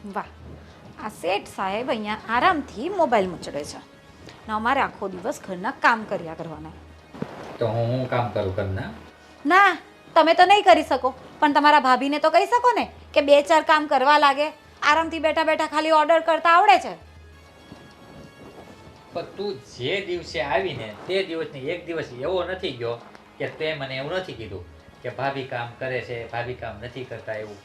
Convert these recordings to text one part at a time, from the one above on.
વાહ, આ શેઠ સાહેબ અહીંયા આરામથી મોબાઈલ મચડે છે ને અમારે આખો દિવસ ઘરના કામ કર્યા કરવાના. તો હું કામ કરું ઘરના? ના, તમે તો નહીં કરી શકો, પણ તમારા ભાભીને તો કહી શકો ને કે 2-4 કામ કરવા લાગે. આરામથી બેઠા બેઠા ખાલી ઓર્ડર કરતા આવડે છે. પણ તું જે દિવસે આવીને તે દિવસની એક દિવસ એવો નથી ગયો કે તે મને એવું નથી કીધું કે ભાભી કામ કરે છે, ભાભી કામ નથી કરતા એવું.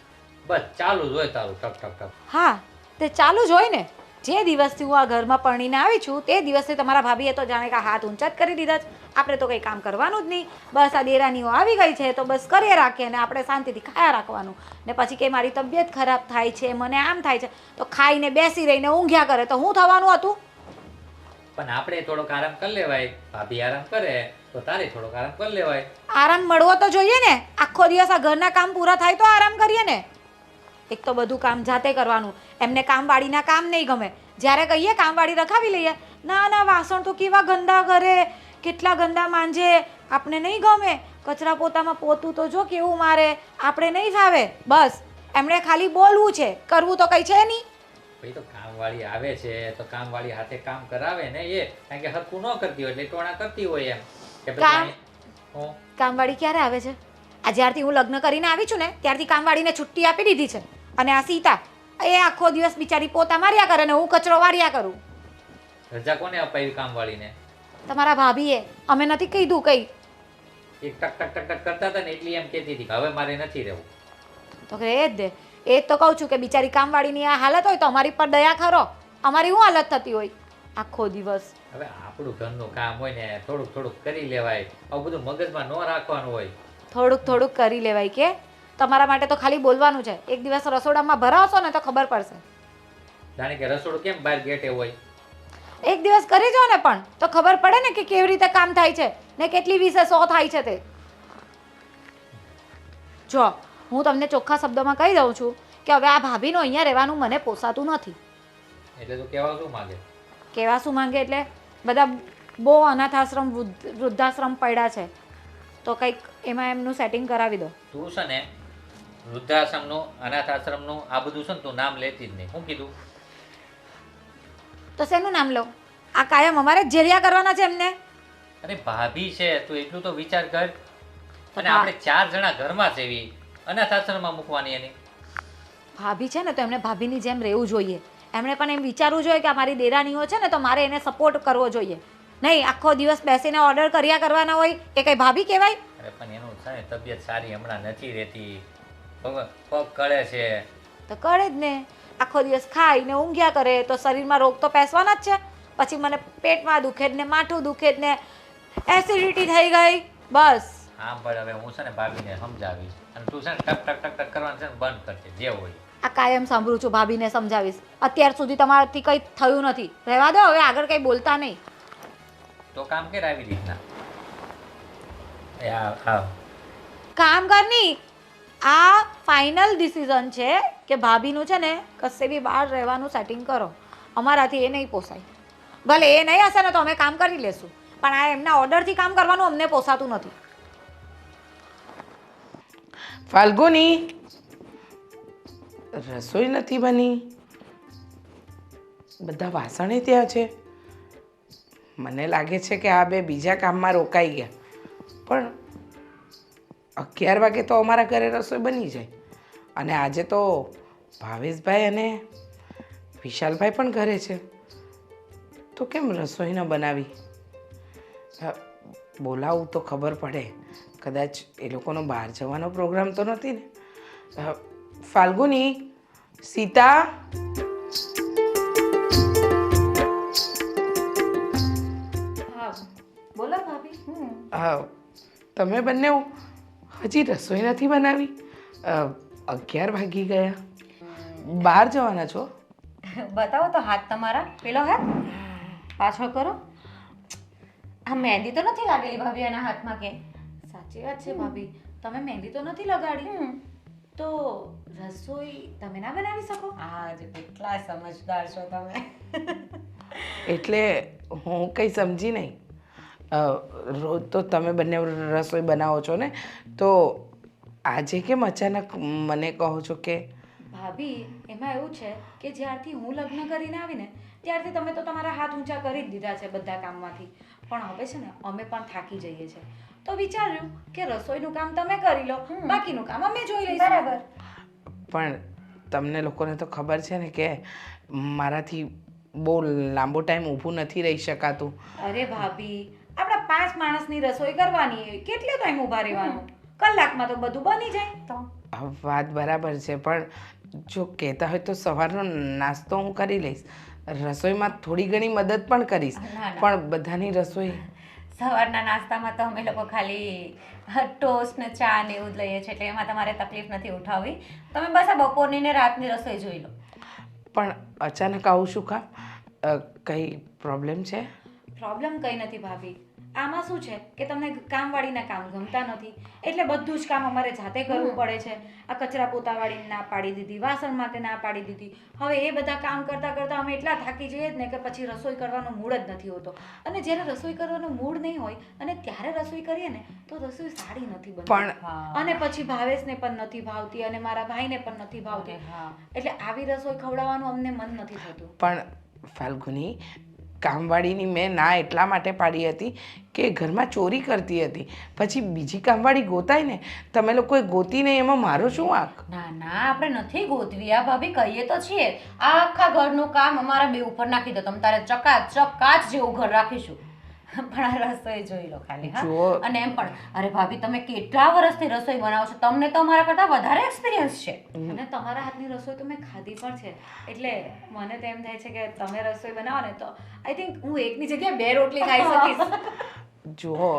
બસ ચાલુ જ હોય તારું ટક ટક ટક. હા, તે ચાલુ જ હોય ને. જે દિવસથી હું આ ઘરમાં પરણીને આવી છું તે દિવસે તમારા ભાભીએ તો જાણે કે હાથ ઊંચા જ કરી દીધા છે. આપણે તો કંઈ કામ કરવાનું જ નહીં. બસ આ દેરાણીઓ આવી ગઈ છે તો બસ કરીએ રાખીએ ને આપણે શાંતિથી ખાયા રાખવાનું. ને પછી કે મારી તબિયત ખરાબ થાય છે, મને આમ થાય છે, તો ખાઈને બેસી રહીને ઊંઘ્યા કરે તો હું થવાનું હતું? પણ આપણે થોડોક આરામ કરી લેવાય. ભાભી આરામ કરે તો તારે થોડોક આરામ કરી લેવાય. આરામ મળવો તો જોઈએ ને. આખો દિવસ આ ઘરના કામ પૂરા થાય તો આરામ કરીએ ને. એક તો બધું કામ જાતે કરવાનું. એમને કામવાળીના કામ નહીં ગમે. જ્યારે કહીએ કામવાળી રખાવી લઈએ, ના ના વાસણ તો કેવા ગંદા કરે, કેટલા ગંદા માંજે, આપણે નહીં ગમે. કચરા પોતામાં પોતું તો જો કેવું મારે, આપણે નહીં ફાવે. બસ એમણે ખાલી બોલવું છે, કરવું તો કંઈ છે નહીં. ભાઈ તો કામવાળી આવે છે તો કામવાળી હાથે કામ કરાવે ને એ, કારણ કે હરખું ન કરતી હોય એટલે ટોણા કરતી હોય એમ કે પછી હું કામવાળી ક્યારે આવે છે? આ જ્યારથી હું લગ્ન કરીને આવી છું ને ત્યારથી કામવાળીને છુટ્ટી આપી દીધી છે. અને આ સીતા એ આખો દિવસ બિચારી પોતા માર્યા કરે ને હું કચરો વાળ્યા કરું. રજા કોને અપાવી કામવાળીને? તમારા ભાભીએ. અમે નથી કીધું કંઈ. એક ટક ટક ટક ટક કરતા હતા ને એટલી એમ કહેતી હતી કે હવે મારે નથી રહેવું. તો એ જ દે. એ જ તો કહું છું કે બિચારી કામવાળીની આ હાલત હોય તો અમારી પર દયા ખરો. અમારી શું હાલત થતી હોય આખો દિવસ? હવે આપણું ઘરનું કામ હોય ને થોડુંક થોડુંક કરી લેવાય. આવું બધું મગજમાં ન રાખવાનું હોય. થોડુંક થોડુંક કરી લેવાય કે? તમારા માટે તો ખાલી બોલવાનું છે. એક દિવસ રસોડામાં ભરાવશો ને તો ખબર પડશે. જાણે કે રસોડું કેમ બહાર ગેટે હોય. એક દિવસ કરી જાઓ ને પણ તો ખબર પડે ને કે કેવી રીતે કામ થાય છે ને કેટલી વિશે 100 થાય છે તે. જો હું તમને ચોખ્ખા શબ્દોમાં કહી દઉં છું કે હવે આ ભાભીનું અહીંયા રહેવાનું મને પોસાતું નથી. એટલે તું કહેવા શું માંગે? કહેવા શું માંગે એટલે બધા બહુ અનાથાશ્રમ વૃદ્ધાશ્રમ પડ્યા છે તો કંઈક એમાં એમનું સેટિંગ કરાવી દો. તું છે ને વૃદ્ધાશ્રમનું, અનાથાશ્રમનું આ બધું છે ને તું નામ લેતી જ નહીં. શું કીધું? તો શેનું નામ લો? આ કાયમ અમારે જ જેલ્યા કરવાના છે એમને? અરે ભાભી છે તું એટલું તો વિચાર કર. અને આપણે 4 જણા ઘરમાં જ એવી અનાથાશ્રમમાં મૂકવાની એની. ભાભી છે ને તો એમને ભાભીની જેમ રહેવું જોઈએ. એમણે પણ એમ વિચારવું જોઈએ કે અમારી દેરાણીઓ છે ને તો મારે એને સપોર્ટ કરવો જોઈએ. નહીં આખો દિવસ બેસીને ઓર્ડર કર્યા કરવાના હોય એ કંઈ ભાભી કહેવાય? અરે પણ એનું છે ને તબિયત સારી હમણાં નથી રહેતી. પગ કળે છે. તો કળે જ ને. આખો દિવસ ખાઈને ઊંઘ્યા કરે તો શરીરમાં રોગ તો પેસવાના જ છે. પછી મને પેટમાં દુખે જ ને માથું દુખે જ ને એસિડિટી થઈ ગઈ. બસ આમ પણ હવે હું છે ને ભાભીને સમજાવીશ અને તું છે ને ટક ટક ટક ટક કરવાનું છે ને બંધ કરજે જે હોય. આ કાયમ સાંભળું છું ભાભીને સમજાવીશ. અત્યાર સુધી તમારાથી કંઈ થયું નથી. રહેવા દો હવે આગળ કંઈ બોલતા નહીં. તો કામ કર આવી રીતના. હા કામ કરની. આ ફાઇનલ ડિસિઝન છે કે ભાભીનું છે ને કશે બી બહાર રહેવાનું સેટિંગ કરો. અમારાથી એ નહીં પોસાય. ભલે એ નહીં હશે ને તો અમે કામ કરી લેશું પણ આ એમના ઓર્ડરથી કામ કરવાનું અમને પોસાતું નથી. ફાલ્ગુની, રસોઈ નથી બની. બધા વાસણે ત્યાં છે. મને લાગે છે કે આ બે બીજા કામમાં રોકાઈ ગયા. પણ 11 વાગે તો અમારા ઘરે રસોઈ બની જાય. અને આજે તો ભાવેશભાઈ અને વિશાલભાઈ પણ ઘરે છે. તો કેમ રસોઈ ન બનાવી? બોલાવું તો ખબર પડે. કદાચ એ લોકોનો બહાર જવાનો પ્રોગ્રામ તો નથી ને? ફાલ્ગુની, સીતા, બોલો ભાભી. તમે બંને હજી રસોઈ નથી બનાવી? 11 વાગી ગયા. બહાર જવાના છો? બતાવો તો હાથ તમારા. પેલો હાથ પાછો કરો. આ મહેંદી તો નથી લાગેલી ભાભી એના હાથમાં કે? સાચી વાત છે ભાભી. તમે મહેંદી તો નથી લગાડી તો રસોઈ તમે ના બનાવી શકો? હા જ કેટલા સમજદાર છો તમે. એટલે હું કંઈ સમજી નહીં. રોજ તો તમે બંને રસોઈ બનાવો છો ને, તો આજે કેમ અચાનક મને કહો છો કે ભાભી એમાં એવું છે કે જ્યારથી હું લગ્ન કરીને આવીને ત્યારથી તમે તો તમારા હાથ ઊંચા કરી જ દીધા છે બધા કામમાંથી. પણ હવે છે ને અમે પણ થાકી જઈએ છીએ, તો વિચાર્યું કે રસોઈનું કામ તમે કરી લો, બાકીનું કામ અમે જોઈ લઈશું. બરાબર. પણ તમને લોકોને તો ખબર છે ને કે મારાથી બહુ લાંબો ટાઈમ ઊભું નથી રહી શકાતું. અરે ભાભી, આપણા 5 માણસની રસોઈ કરવાની, કેટલો ટાઈમ ઊભા રહેવાનું? કલાકમાં તો બધું બની જાય. તો આ વાત બરાબર છે, પણ જો કહેતા હોય તો સવારનો નાસ્તો હું કરી લઈશ, રસોઈમાં થોડી ઘણી મદદ પણ કરીશ. ના, ના. પણ બધાની રસોઈ સવારના નાસ્તામાં તો અમે લોકો ખાલી ટોસ્ટ ને ચા ને એવું જ લઈએ છીએ, એટલે એમાં તમારે તકલીફ નથી ઉઠાવવી. તમે બસ આ બપોરની ને રાતની રસોઈ જોઈ લો. પણ અચાનક આવું શું કામ? કંઈ પ્રોબ્લેમ છે? પ્રોબ્લેમ કંઈ નથી ભાભી. આમાં શું છે કે તમને કામવાળીના કામ ગમતા નથી, એટલે બધું જ કામ અમારે જાતે કરવું પડે છે. આ કચરા પોતાવાળીને ના પાડી દીધી, વાસણ માટે ના પાડી દીધી. હવે એ બધા કામ કરતાં કરતાં અમે એટલા થાકી જઈએ જ ને કે પછી રસોઈ કરવાનો મૂડ જ નથી હોતો. અને જ્યારે રસોઈ કરવાનો મૂડ નહીં હોય અને ત્યારે રસોઈ કરીએ ને તો રસોઈ સારી નથી બનતી. પણ અને પછી ભાવેશને પણ નથી ભાવતી અને મારા ભાઈને પણ નથી ભાવતી. એટલે આવી રસોઈ ખવડાવવાનું અમને મન નથી થતું. પણ ફાલ્ગુની, કામવાળીની મેં ના એટલા માટે પાડી હતી કે ઘરમાં ચોરી કરતી હતી. પછી બીજી કામવાળી ગોતાય ને, તમે લોકોએ ગોતી નહીં, એમાં મારો શું વાંક? ના ના, આપણે નથી ગોતવી. આ ભાભી કહીએ તો છીએ, આ આખા ઘરનું કામ અમારા બે ઉપર નાખી દો, તમે તારે ચકાચક કાચ જેવું ઘર રાખીશું. પણ આ રસોઈ જોઈ લો ખાલી. હા, જુઓ. અને એમ પણ અરે ભાભી, તમે કેટલા વર્ષથી રસોઈ બનાવો છો, તમને તો અમારા કરતાં વધારે એક્સપિરિયન્સ છે. અને તમારા હાથની રસોઈ તો મેં ખાધી પણ છે, એટલે મને તો એમ થાય છે કે તમે રસોઈ બનાવો ને તો આઈ થિંક હું એકની જગ્યાએ 2 રોટલી ખાઈ શકીશ. જુઓ,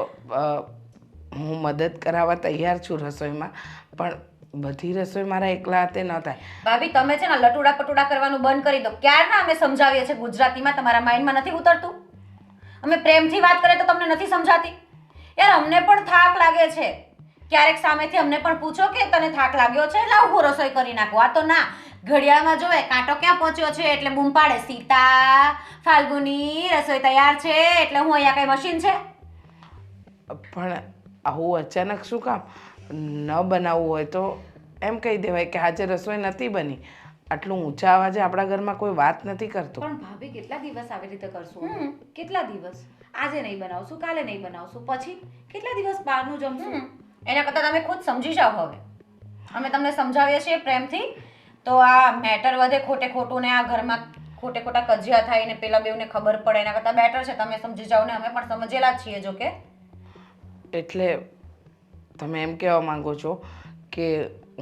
હું મદદ કરાવવા તૈયાર છું રસોઈમાં, પણ બધી રસોઈ મારા એકલા હાથે ન થાય. ભાભી, તમે છે ને લટુડા પટુડા કરવાનું બંધ કરી દો. ક્યારના અમે સમજાવીએ છીએ ગુજરાતીમાં, તમારા માઇન્ડમાં નથી ઉતરતું? અમે પ્રેમથી વાત કરીએ તો તમને નથી સમજાતી? યાર, અમને પણ થાક લાગે છે. ક્યારેક સામેથી અમને પણ પૂછો કે તને થાક લાગ્યો છે, લાવ હું રસોઈ કરી નાખું. આ તો ના, ઘડિયાળમાં જોવે કાંટો ક્યાં પહોંચ્યો છે એટલે બૂમ પાડે, સીતા, ફાલ્ગુની રસોઈ તૈયાર છે, એટલે હું અહીંયા કઈ મશીન છે? પણ આવું અચાનક શું કામ? ન બનાવવું હોય તો એમ કહી દેવાય કે આજે રસોઈ નથી બની. આટલું ઊંચા અવાજે આપણા ઘરમાં કોઈ વાત નથી કરતો. પણ ભાભી, કેટલા દિવસ આવી રીતે કરશું? કેટલા દિવસ? આજે નહીં બનાવશું, કાલે નહીં બનાવશું, પછી કેટલા દિવસ બહારનું જમશું? એના કરતાં તમે ખુદ સમજી જાઓ. હવે અમે તમને સમજાવીએ છીએ પ્રેમથી, તો આ મેટર વધે ખોટે ખોટું ને આ ઘરમાં ખોટે ખોટા કજિયા થાય ને પેલા બેવને ખબર પડે. એના કરતાં બેટર છે તમે સમજી જાઓ ને અમે પણ સમજેલા જ છીએ. જો કે એટલે તમે એમ કહેવા માંગો છો કે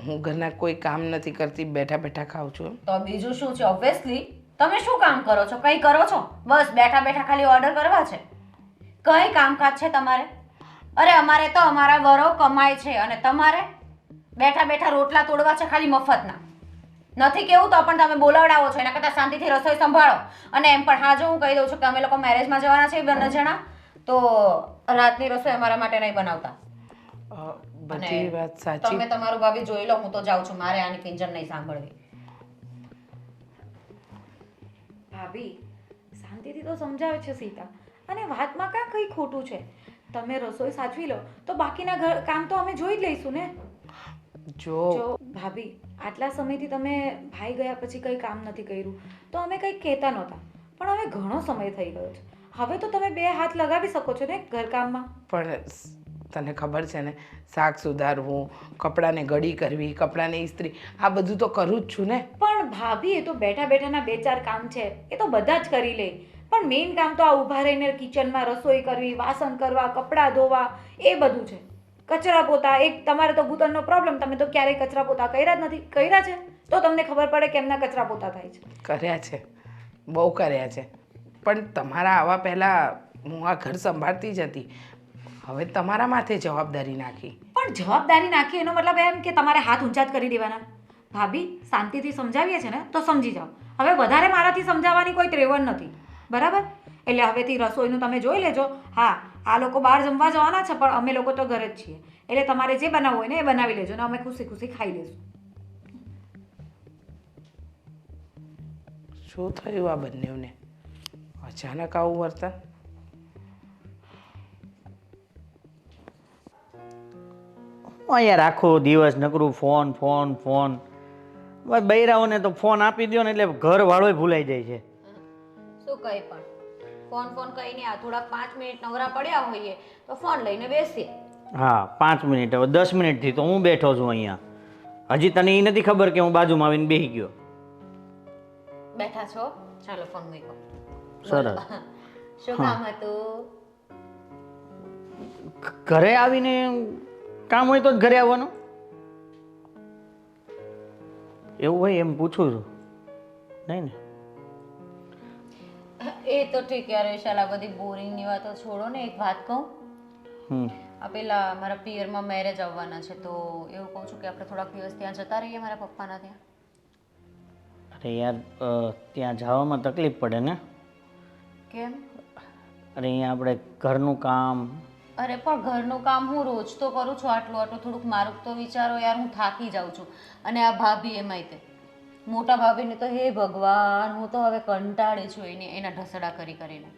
હું ઘરના કોઈ કામ નથી કરતી, બેઠા બેઠા ખાઉં છું એમ? તો બીજું શું છે? ઓબ્વિયસલી તમે શું કામ કરો છો? કંઈ કરો છો? બસ બેઠા બેઠા ખાલી ઓર્ડર કરવા છે? કઈ કામકાજ છે તમારે? અરે અમારે તો અમારા વરો કમાય છે અને તમારે બેઠા બેઠા રોટલા તોડવા છે ખાલી મફતના. નથી કેવું તો પણ તમે બોલાવડાવો છો. એના કરતાં શાંતિથી રસોઈ સંભાળો. અને એમ પણ હા, જો હું કહી દઉં છું કે અમે લોકો મેરેજમાં જવાના છીએ 2 જણા, તો રાતની રસોઈ અમારા માટે નહીં બનાવતા. બધી વાત સાચી. તમે તમારું ભાભી જોઈ લો, હું તો જાઉં છું. મારે આની કિંજણ નહીં સાંભળવી. ભાભી, શાંતિથી તો સમજાવે છે સીતા, અને વાતમાં કાં કંઈ ખોટું છે? તમે રસોઈ સાચવી લો તો બાકીના કામ તો અમે જોઈ જ લઈશું ને. જો ભાભી, આટલા સમયથી તમે ભાઈ ગયા પછી કંઈ કામ નથી કર્યું તો અમે કંઈ કહેતા નહોતા, પણ હવે ઘણો સમય થઈ ગયો છે. હવે તો તમે 2 હાથ લગાવી શકો છો ને ઘરકામમાં. પણ તને ખબર છે ને, શાક સુધારવું, કપડાને ઘડી કરવી, કપડાને ઇસ્ત્રી, આ બધું તો કરું જ છું ને. પણ ભાભી, એ તો બેઠા બેઠાના 2-4 કામ છે, એ તો બધા જ કરી લે. પણ મેઇન કામ તો આ ઊભા રહીને કિચનમાં રસોઈ કરવી, વાસણ કરવા, કપડાં ધોવા, એ બધું છે. કચરા પોતા, એક તમારે તો ભૂતળનો પ્રોબ્લેમ, તમે તો ક્યારેય કચરા પોતા કર્યા જ નથી. કર્યા છે તો તમને ખબર પડે કે એમના કચરા પોતા થાય છે. કર્યા છે, બહુ કર્યા છે. પણ તમારા આવા પહેલાં હું આ ઘર સંભાળતી જ હતી, હવે તમારા માથે જવાબદારી નાખી. પણ જવાબદારી નાખી એનો મતલબ એમ કે તમારે હાથ ઊંચા જ કરી દેવાના? ભાભી, શાંતિથી સમજાવીએ છે ને તો સમજી જાઓ. હવે વધારે મારાથી સમજાવવાની કોઈ ત્રેવડ નથી, બરાબર? એટલે હવેથી રસોઈનું તમે જોઈ લેજો. હા, આ લોકો બહાર જમવા જવાના છે, પણ અમે લોકો તો ઘરે જ છીએ, એટલે તમારે જે બનાવવું હોય ને એ બનાવી લેજો ને અમે ખુશી ખુશી ખાઈ લઈશું. શું થયું આ બંનેવને? અચાનક આવું વર્તન? યાર, આખો દિવસ નકરું ફોન ફોન ફોન. બસ બૈરાઓને તો ફોન આપી દો ને એટલે ઘર વાળોય ભૂલાઈ જાય છે. શું કંઈ પણ ફોન ફોન કઈ નહીં, આ થોડાક 5 મિનિટ નવરા પડ્યા હોઈએ તો ફોન લઈને બેસીએ. હા 5 મિનિટ, હવે 10 મિનિટથી તો હું બેઠો છું અહીંયા. હજી તને એ નથી ખબર કે હું બાજુમાં આવીને બેસી ગયો. બેઠા છો? ચાલો ફોન મૂકો. સરસ. શું કામ હતું? ઘરે આવીને કામ હોય તો જ ઘરે આવવાનું એવું હોય એમ પૂછું છું, નહીં ને? એ તો ઠીક યાર વિશાલ, આ બધી બોરિંગની વાતો છોડો ને. એક વાત કહું, આ પેલા મારા પિયરમાં મેરેજ આવવાના છે તો એવું કહું છું કે આપણે થોડાક દિવસ ત્યાં જતા રહીએ મારા પપ્પાના ત્યાં. અરે યાર ત્યાં જવામાં તકલીફ પડે ને. કેમ? અરે અહીંયા આપણે ઘરનું કામ. અરે પણ ઘરનું કામ હું રોજ તો કરું છું આટલું આટલું, થોડુંક મારું તો વિચારો યાર, હું થાકી જાઉં છું. અને આ ભાભી એમાંય તે મોટા ભાભીને તો હે ભગવાન, હું તો હવે કંટાળી છું એના ઢસડા કરી કરીને.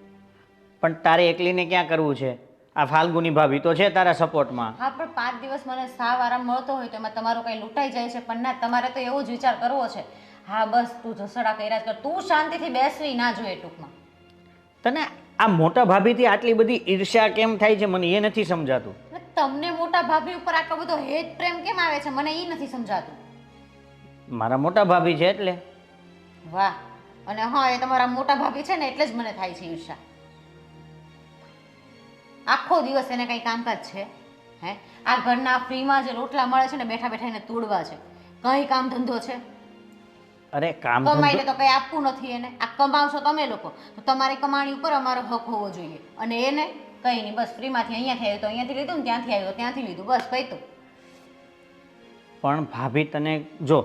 પણ તારે એકલીને ક્યાં કરવું છે? આ ફાલ્ગુની ભાભી તો છે તારા સપોર્ટમાં. હા પણ 5 દિવસ મને સાવ આરામ મળતો હોય તો એમાં તમારો કંઈ લૂંટાઈ જાય છે. પણ ના, તમારે તો એવો જ વિચાર કરવો છે. હા બસ તું ઢસડા કર્યા જ કર, તું શાંતિથી બેસવી ના જોઈએ ટૂંકમાં. તને આ મોટા ભાભીથી આટલી બધી ઈર્ષ્યા કેમ થાય છે મને એ નથી સમજાતું. તમને મોટા ભાભી ઉપર આટલો બધો હેત પ્રેમ કેમ આવે છે મને એ નથી સમજાતું. મારા મોટા ભાભી છે એટલે. વાહ. અને હા, એ તમારા મોટા ભાભી છે ને એટલે જ મને થાય છે ઈર્ષા. આખો દિવસ એને કંઈ કામકાજ છે? હે, આ ઘરના ફ્રીમાં જે રોટલા મળે છે ને બેઠા બેઠા એને તોડવા છે. કંઈ કામ ધંધો છે? અરે કામ કમાઈને તો કંઈ આપવું નથી એને. આ કમાવશો તમે લોકો તો તમારી કમાણી ઉપર અમારો હક હોવો જોઈએ. અને એને કંઈ નહીં, બસ ફ્રીમાંથી અહીંયાથી આવ્યું તો અહીંયાથી લીધું ને ત્યાંથી આવ્યું તો ત્યાંથી લીધું, બસ કંઈ તો. પણ ભાભી તને જો,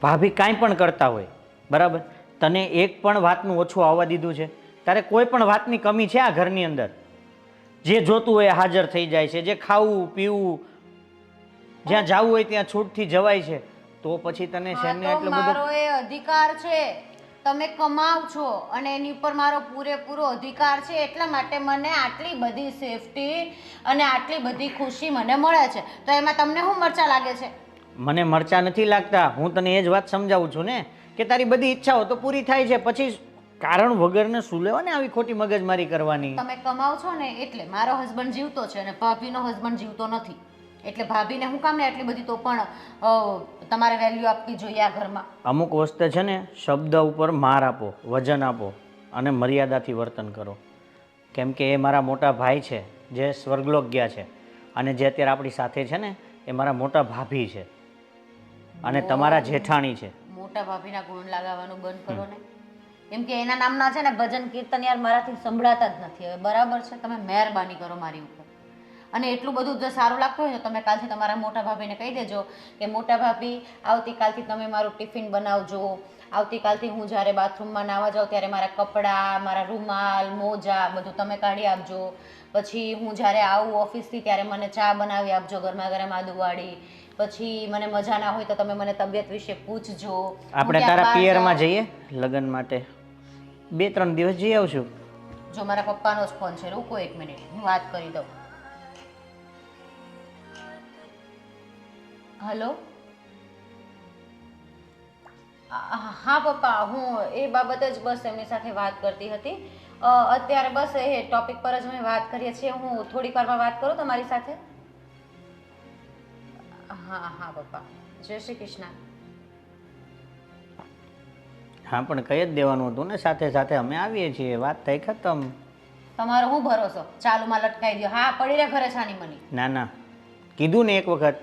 ભાભી કાંઈ પણ કરતા હોય બરાબર, તને એક પણ વાતનું ઓછું આવવા દીધું છે? તારે કોઈ પણ વાતની કમી છે આ ઘરની અંદર? જે જોતું હોય હાજર થઈ જાય છે, જે ખાવું પીવું જ્યાં જવું હોય ત્યાં છૂટથી જવાય છે. તો પછી તને છે ને હા, તો એટલું બધું. મારો એ અધિકાર છે. તમે કમાવ છો અને એની ઉપર મારો પૂરેપૂરો અધિકાર છે. એટલા માટે મને આટલી બધી સેફટી અને આટલી બધી ખુશી મને મળે છે. તો એમાં તમને શું મરચા લાગે છે? મને મરચા નથી લાગતા. હું તને એ જ વાત સમજાવું છું ને કે તારી બધી ઈચ્છાઓ તો પૂરી થાય છે, પછી કારણ વગરને શું લેવા ને આવી ખોટી મગજમારી કરવાની. તમે કમાવ છો ને એટલે મારો હસબન્ડ જીવતો છે અને ભાભીનો હસબન્ડ જીવતો નથી. એટલે ભાભીને હું કામ ને આટલી બધી તો પણ તમારે વેલ્યુ આપવી જોઈએ આ ઘરમાં. અમુક વસ્તુ છે ને શબ્દ ઉપર માર આપો, વજન આપો અને મર્યાદાથી વર્તન કરો. કેમ કે એ મારા મોટા ભાઈ છે જે સ્વર્ગલોક ગયા છે, અને જે અત્યારે આપણી સાથે છે ને એ મારા મોટા ભાભી છે અને તમારા જેઠાણી છે. મોટા ભાભીના ગુણ લગાવવાનું બંધ કરો ને. કેમ કે એના નામના છે ને ભજન કીર્તન યાર મારાથી સંભળાતા જ નથી હવે, બરાબર છે? તમે મહેરબાની કરો મારી ઉપર. અને એટલું બધું જો સારું લાગતું હોય તો તમે કાલથી તમારા મોટા ભાભીને કહી દેજો કે મોટા ભાભી આવતીકાલથી તમે મારું ટિફિન બનાવજો. આવતીકાલથી હું જ્યારે બાથરૂમમાં નાહવા જાઉં ત્યારે મારા કપડાં, મારા રૂમાલ, મોજા બધું તમે કાઢી આપજો. પછી હું જ્યારે આવું ઓફિસથી ત્યારે મને ચા બનાવી આપજો ગરમા ગરમ આદુવાળી. પછી મને મજા ના હોય તો તમે મને તબિયત વિશે પૂછજો. આપણે તારા પિયરમાં જઈએ લગ્ન માટે, 2-3 દિવસ જઈ આવશું. જો મારા પપ્પાનો જ ફોન છે, રૂકો 1 મિનિટ હું વાત કરી દઉં. હલો. હા પપ્પા, હું એ બાબતે જ બસ એમની સાથે વાત કરતી હતી. અત્યારે બસ એ ટોપિક પર જ અમે વાત કરીએ છીએ. હું થોડીક વારમાં વાત કરું તમારી સાથે. હા હા પપ્પા, જય શ્રી કૃષ્ણ. હા પણ કહી જ દેવાનું હતું ને, સાથે સાથે અમે આવીએ છીએ, વાત થઈ ખતમ. તમારો હું ભરોસો ચાલુમાં લટકાઈ દો. હા પડી રહે ઘરે છાની મની. ના ના, કીધું ને એક વખત.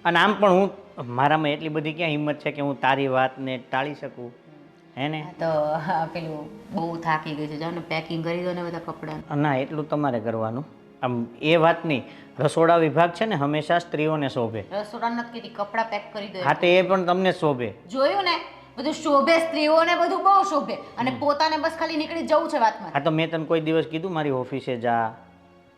અને આમ પણ હું મારામાં એટલી બધી ક્યાં હિંમત છે કે હું તારી વાતને ટાળી શકું, હે ને? તો પેલું બહુ થાકી ગઈ છે, જાઓ ને પેકિંગ કરી દો ને બધા કપડાં. ના, એટલું તમારે કરવાનું. આમ એ વાત નહીં, રસોડા વિભાગ છે ને હંમેશા સ્ત્રીઓને શોભે. રસોડા નથી કીધી, કપડાં પેક કરી દો. હા તો એ પણ તમને શોભે. જોયું ને, બધું શોભે, સ્ત્રીઓને બધું બહુ શોભે અને પોતાને બસ ખાલી નીકળી જવું છે વાતમાં. હા તો મેં તને કોઈ દિવસ કીધું મારી ઓફિસે જા?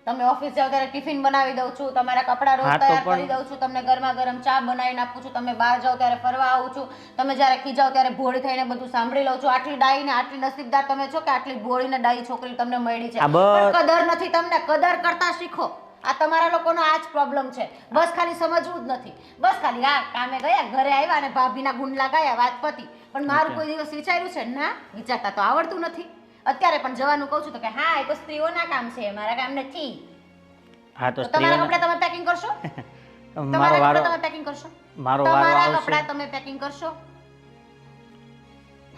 તમે ઓફિસ જાઓ ત્યારે ટિફિન બનાવી દઉં છું, તમારા કપડાં રોજ હા તો તૈયાર પણ- કરી દઉં છું, તમને ગરમા ગરમ ચા બનાવીને આપું છું, તમે બહાર જાઓ ત્યારે ફરવા આવું છું, તમે જ્યારે ખીજાવ ત્યારે ભોળી થઈને બધું સાંભળી લઉં છું. આટલી ડાઈ ને આટલી નસીબદાર તમે છો કે આટલી ભોળી ને ડાઈ છોકરી તમને મળી છે. આ બસ- પણ કદર નથી તમને. કદર કરતા શીખો. આ તમારા લોકોનો આ જ પ્રોબ્લેમ છે. બસ ખાલી સમજવું જ નથી. બસ ખાલી આ કામે ગયા, ઘરે આવ્યા અને ભાભીના ગુંડલા ગયા, વાત પતી. પણ મારું કોઈ દિવસ વિચાર્યું છે? ના, વિચારતા તો આવડતું નથી. અત્યારે પણ જવાનું કહું છું તો કે હા, એ તો સ્ત્રીઓના કામ છે, મારા કામ નથી. હા તો તો તમારા સ્ત્રીઓને કપડાં તમે પેકિંગ કરશો? મારો તમારા વારો કપડાં તમે પેકિંગ કરશો? મારો વારો તમારા આવશે. કપડાં તમે પેકિંગ કરશો?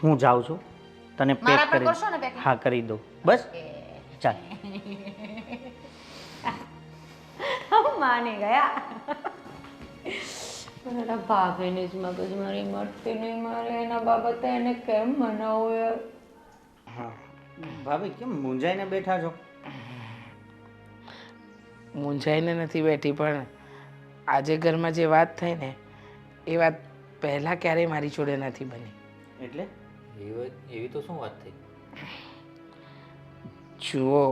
હું જાઉં છું, તને પેક મારા પણ કરી કરશો ને packing? હા કરી દઉં. બસ ચાલ. માની ગયા. મારા ભાભીની જ મગજ મારી મળતી નહીં, મારે એના બાબતે એને કેમ મનાવું યાર? હા ભાભી કેમ મૂંઝાઈને બેઠા છો? મૂંઝાઈને નથી બેઠી, પણ આજે ઘરમાં જે વાત થઈ ને એ વાત પહેલાં ક્યારેય મારી જોડે નથી બની. એટલે એવી તો શું વાત થઈ? જુઓ,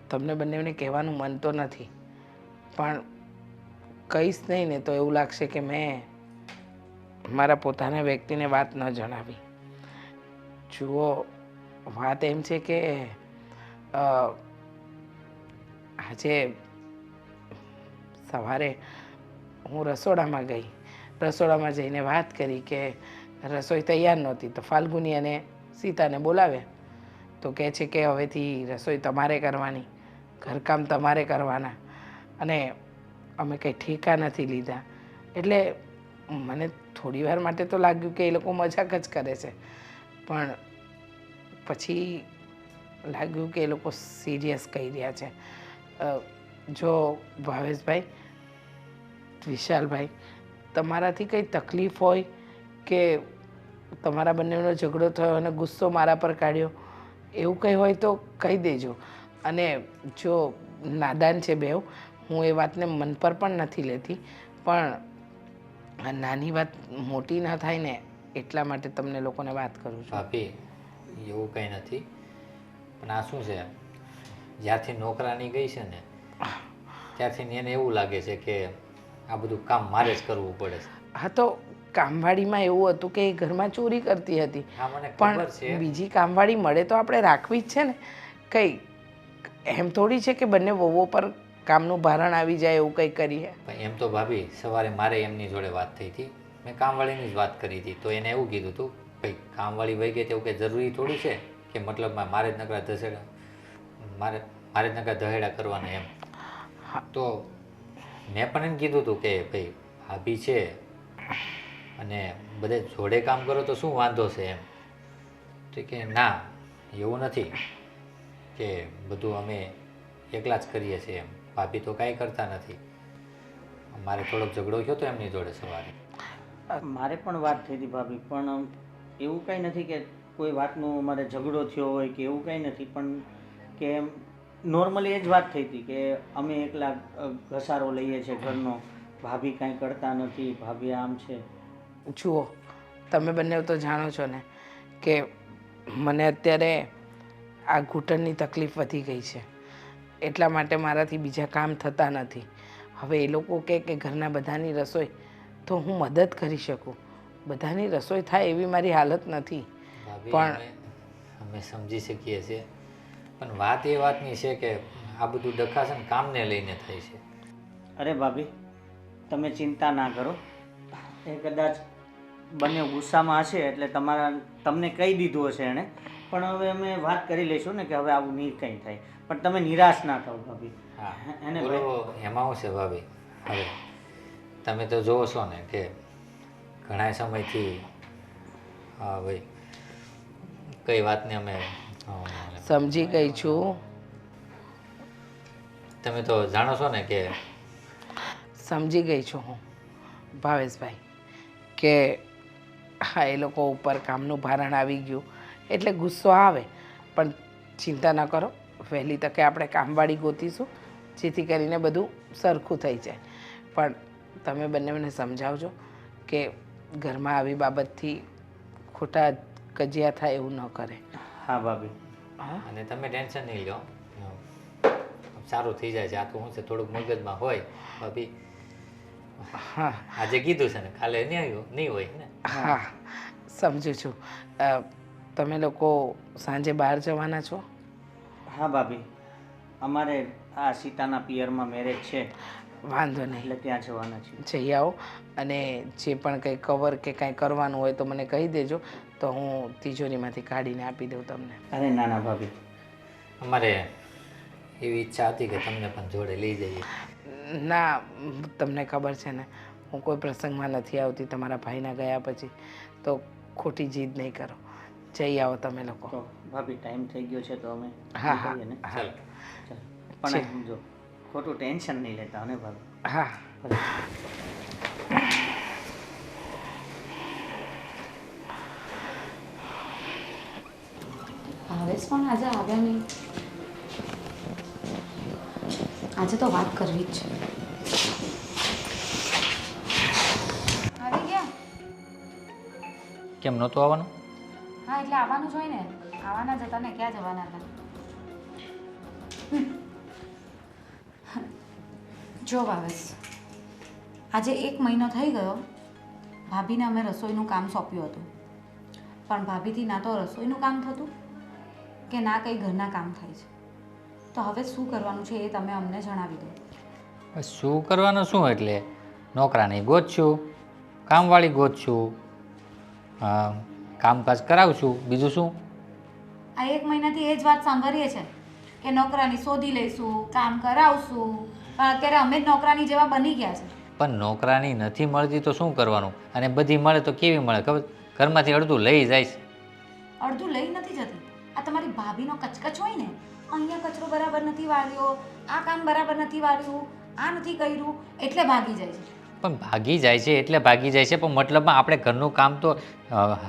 તમને બંનેને કહેવાનું મન તો નથી, પણ કહીશ નહીં ને તો એવું લાગશે કે મેં મારા પોતાના વ્યક્તિને વાત ન જણાવી. જુઓ, વાત એમ છે કે આજે સવારે હું રસોડામાં ગઈ. રસોડામાં જઈને વાત કરી કે રસોઈ તૈયાર નહોતી, તો ફાલ્ગુની અને સીતાને બોલાવ્યા. તો કહે છે કે હવેથી રસોઈ તમારે કરવાની, ઘરકામ તમારે કરવાના, અને અમે કંઈ ઠેકા નથી લીધા. એટલે મને થોડી વાર માટે તો લાગ્યું કે એ લોકો મજાક જ કરે છે, પણ પછી લાગ્યું કે એ લોકો સિરિયસ કહી રહ્યા છે. જો ભાવેશભાઈ, વિશાલભાઈ, તમારાથી કંઈ તકલીફ હોય કે તમારા બંનેનો ઝઘડો થયો અને ગુસ્સો મારા પર કાઢ્યો, એવું કંઈ હોય તો કહી દેજો. અને જો નાદાન છે બેવ, હું એ વાતને મન પર પણ નથી લેતી, પણ આ નાની વાત મોટી ના થાય ને એટલા માટે તમને લોકોને વાત કરું છું. ભાભી એવું કંઈ નથી, પણ આ શું છે, જ્યારથી નોકરાની ગઈ છે ને ત્યારથી એને એવું લાગે છે કે આ બધું કામ મારે જ કરવું પડે છે. હા, તો કામવાળીમાં એવું હતું કે એ ઘરમાં ચોરી કરતી હતી, હા મને ખબર છે. પણ બીજી કામવાળી મળે તો આપણે રાખવી જ છે ને. કંઈ એમ થોડી છે કે બંને વહુઓ પર કામનું ભારણ આવી જાય એવું કંઈ કરીએ. પણ એમ તો ભાભી સવારે મારે એમની જોડે વાત થઈ હતી, મેં કામવાળીની જ વાત કરી હતી, તો એને એવું કીધું હતું ભાઈ કામવાળી વહી ગઈ તેવું કંઈ જરૂરી થોડું છે કે મતલબમાં મારે જ નકરા ધસેડા મારે જ નકરા ધહેડા કરવાના એમ. તો મેં પણ એમ કીધું હતું કે ભાઈ ભાભી છે અને બધે જોડે કામ કરો તો શું વાંધો છે એમ. તો કે ના એવું નથી કે બધું અમે એકલા જ કરીએ છીએ એમ, ભાભી તો કાંઈ કરતા નથી. મારે થોડોક ઝઘડો થયો તો એમની જોડે સવારે. મારે પણ વાત થઈ હતી ભાભી, પણ એવું કંઈ નથી કે કોઈ વાતનું અમારે ઝઘડો થયો હોય કે એવું કંઈ નથી, પણ કે નોર્મલી એ જ વાત થઈ હતી કે અમે એકલા ઘસારો લઈએ છીએ ઘરનો, ભાભી કાંઈ કરતા નથી, ભાભી આમ છે. જુઓ, તમે બંને તો જાણો છો ને કે મને અત્યારે આ ઘૂંટણની તકલીફ વધી ગઈ છે, એટલા માટે મારાથી બીજા કામ થતા નથી. હવે એ લોકો કહે કે ઘરના બધાની રસોઈ તો હું મદદ કરી શકું, બધાની રસોઈ થાય એવી મારી હાલત નથી. ભાભી અમે સમજી શકીએ છીએ, પણ વાત એ વાતની છે કે આ બધું ડખા છે ને કામને લઈને થાય છે. અરે ભાભી તમે ચિંતા ના કરો, એ કદાચ બંને ગુસ્સામાં હશે એટલે તમને કહી દીધું હશે એણે, પણ હવે અમે વાત કરી લઈશું ને કે હવે આવું નહીં કંઈ થાય. પણ તમે નિરાશ ના થાઓ ભાભી. હા એને બોલો, એમાં શું છે ભાભી, હવે તમે તો જોવો છો ને કે ઘણા સમયથી હા ભાઈ કઈ વાતને અમે સમજી ગઈ છું. તમે તો જાણો છો ને કે સમજી ગઈ છું હું ભાવેશભાઈ કે હા, એ લોકો ઉપર કામનું ભારણ આવી ગયું એટલે ગુસ્સો આવે, પણ ચિંતા ન કરો, વહેલી તકે આપણે કામવાળી ગોતીશું જેથી કરીને બધું સરખું થઈ જાય. પણ તમે બંને મને સમજાવજો કે ઘરમાં આવી બાબતથી ખોટા કજિયા થાય એવું ન કરે. હા ભાભી. હા, અને તમે ટેન્શન નહીં લો, સારું થઈ જાય છે. આ તો શું છે થોડુંક મગજમાં હોય ભાભી, હા આજે કીધું છે ને કાલે નહીં હોય ને. હા, સમજુ છું. તમે લોકો સાંજે બહાર જવાના છો? હા ભાભી, અમારે આ સીતાના પિયરમાં મેરેજ છે વાંધો નહીં, એટલે ત્યાં જવાના છીએ. જઈ આવો. અને જે પણ કંઈ કવર કે કાંઈ કરવાનું હોય તો મને કહી દેજો, તો હું તિજોરીમાંથી કાઢીને આપી દઉં તમને. અરે ના ના ભાભી, અમારે એવી ઈચ્છા હતી કે તમને પણ જોડે લઈ જઈએ. ના, તમને ખબર છે ને, હું કોઈ પ્રસંગમાં નથી આવતી તમારા ભાઈના ગયા પછી, તો ખોટી જીદ નહીં કરો. જઈ આવો તમે લોકો. તો ભાભી ટાઈમ થઈ ગયો છે તો અમે હા હા નીકળીએ ને. ચાલો. ચાલો. પણ જો ખોટું ટેન્શન નહીં લેતા ને ભાભી. હા. ભાવેશ પણ આજે આવ્યા નહીં. આજે તો વાત કરવી જ છે. આવી ગયા? કેમ નહોતું આવવાનું? હા એટલે આવવાનું જ હોય ને. આવવાના જ હતા ને, ક્યાં જવાના હતા? જો ભાવેશ, આજે 1 મહિનો થઈ ગયો ભાભીને અમે રસોઈનું કામ સોંપ્યું હતું, પણ ભાભીથી ના તો રસોઈનું કામ થતું કે ના કંઈ ઘરના કામ થાય છે. તો હવે શું કરવાનું છે એ તમે અમને જણાવી દો. બસ શું કરવાનું શું, એટલે નોકરાની ગોતશું, કામવાળી ગોતશું, કામકાજ કરાવશું, બીજું શું? આ 1 મહિનાથી એ જ વાત સાંભળીએ છે કે નોકરાની શોધી લઈશું, કામ કરાવશું, પણ અત્યારે અમે જ નોકરાની જેવા બની ગયા છે. પણ નોકરાની નથી મળતી તો શું કરવાનું? અને બધી મળે તો કેવી મળે ખબર? ઘરમાંથી અડધું લઈ જાય છે. અડધું લઈ નથી જતી. આ તમારી ભાભીનો કચકચ હોય ને, અહીંયા કચરો બરાબર નથી વાળ્યો, આ કામ બરાબર નથી વાળ્યું, આ નથી કર્યું, એટલે ભાગી જાય છે. પણ ભાગી જાય છે એટલે ભાગી જાય છે, પણ મતલબમાં આપણે ઘરનું કામ તો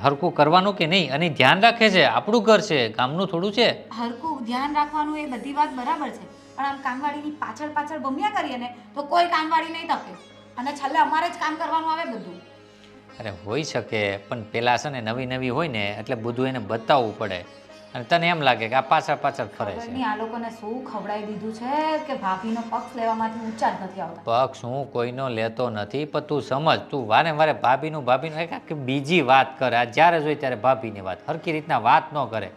હરખું કરવાનું કે નહીં? અને ધ્યાન રાખે છે, આપણું ઘર છે, ગામનું થોડું છે. હરખું ધ્યાન રાખવાનું એ બધી વાત બરાબર છે, પણ આમ કામવાળીની પાછળ પાછળ ભમ્યા કરીએ ને તો કોઈ કામવાળી નહીં તકે, અને છેલ્લે અમારે જ કામ કરવાનું આવે બધું. અરે હોઈ શકે, પણ પેલા છે ને નવી નવી હોય ને એટલે બધું એને બતાવવું પડે, અને તને એમ લાગે કે આ પાછળ પાછળ ફરે ખબર છે. નહીં આ લોકોને શું ખવડાવી દીધું છે કે ભાભીનો પક્ષ લેવામાંથી ઊંચા જ નથી આવતા. પક્ષ હું કોઈનો લેતો નથી, પણ તું સમજ, તું વારે વારે ભાભીનું એક આખી બીજી વાત કરે. આ જ્યારે જોઈ ત્યારે ભાભીની વાત, હરખી રીતના વાત ન કરે.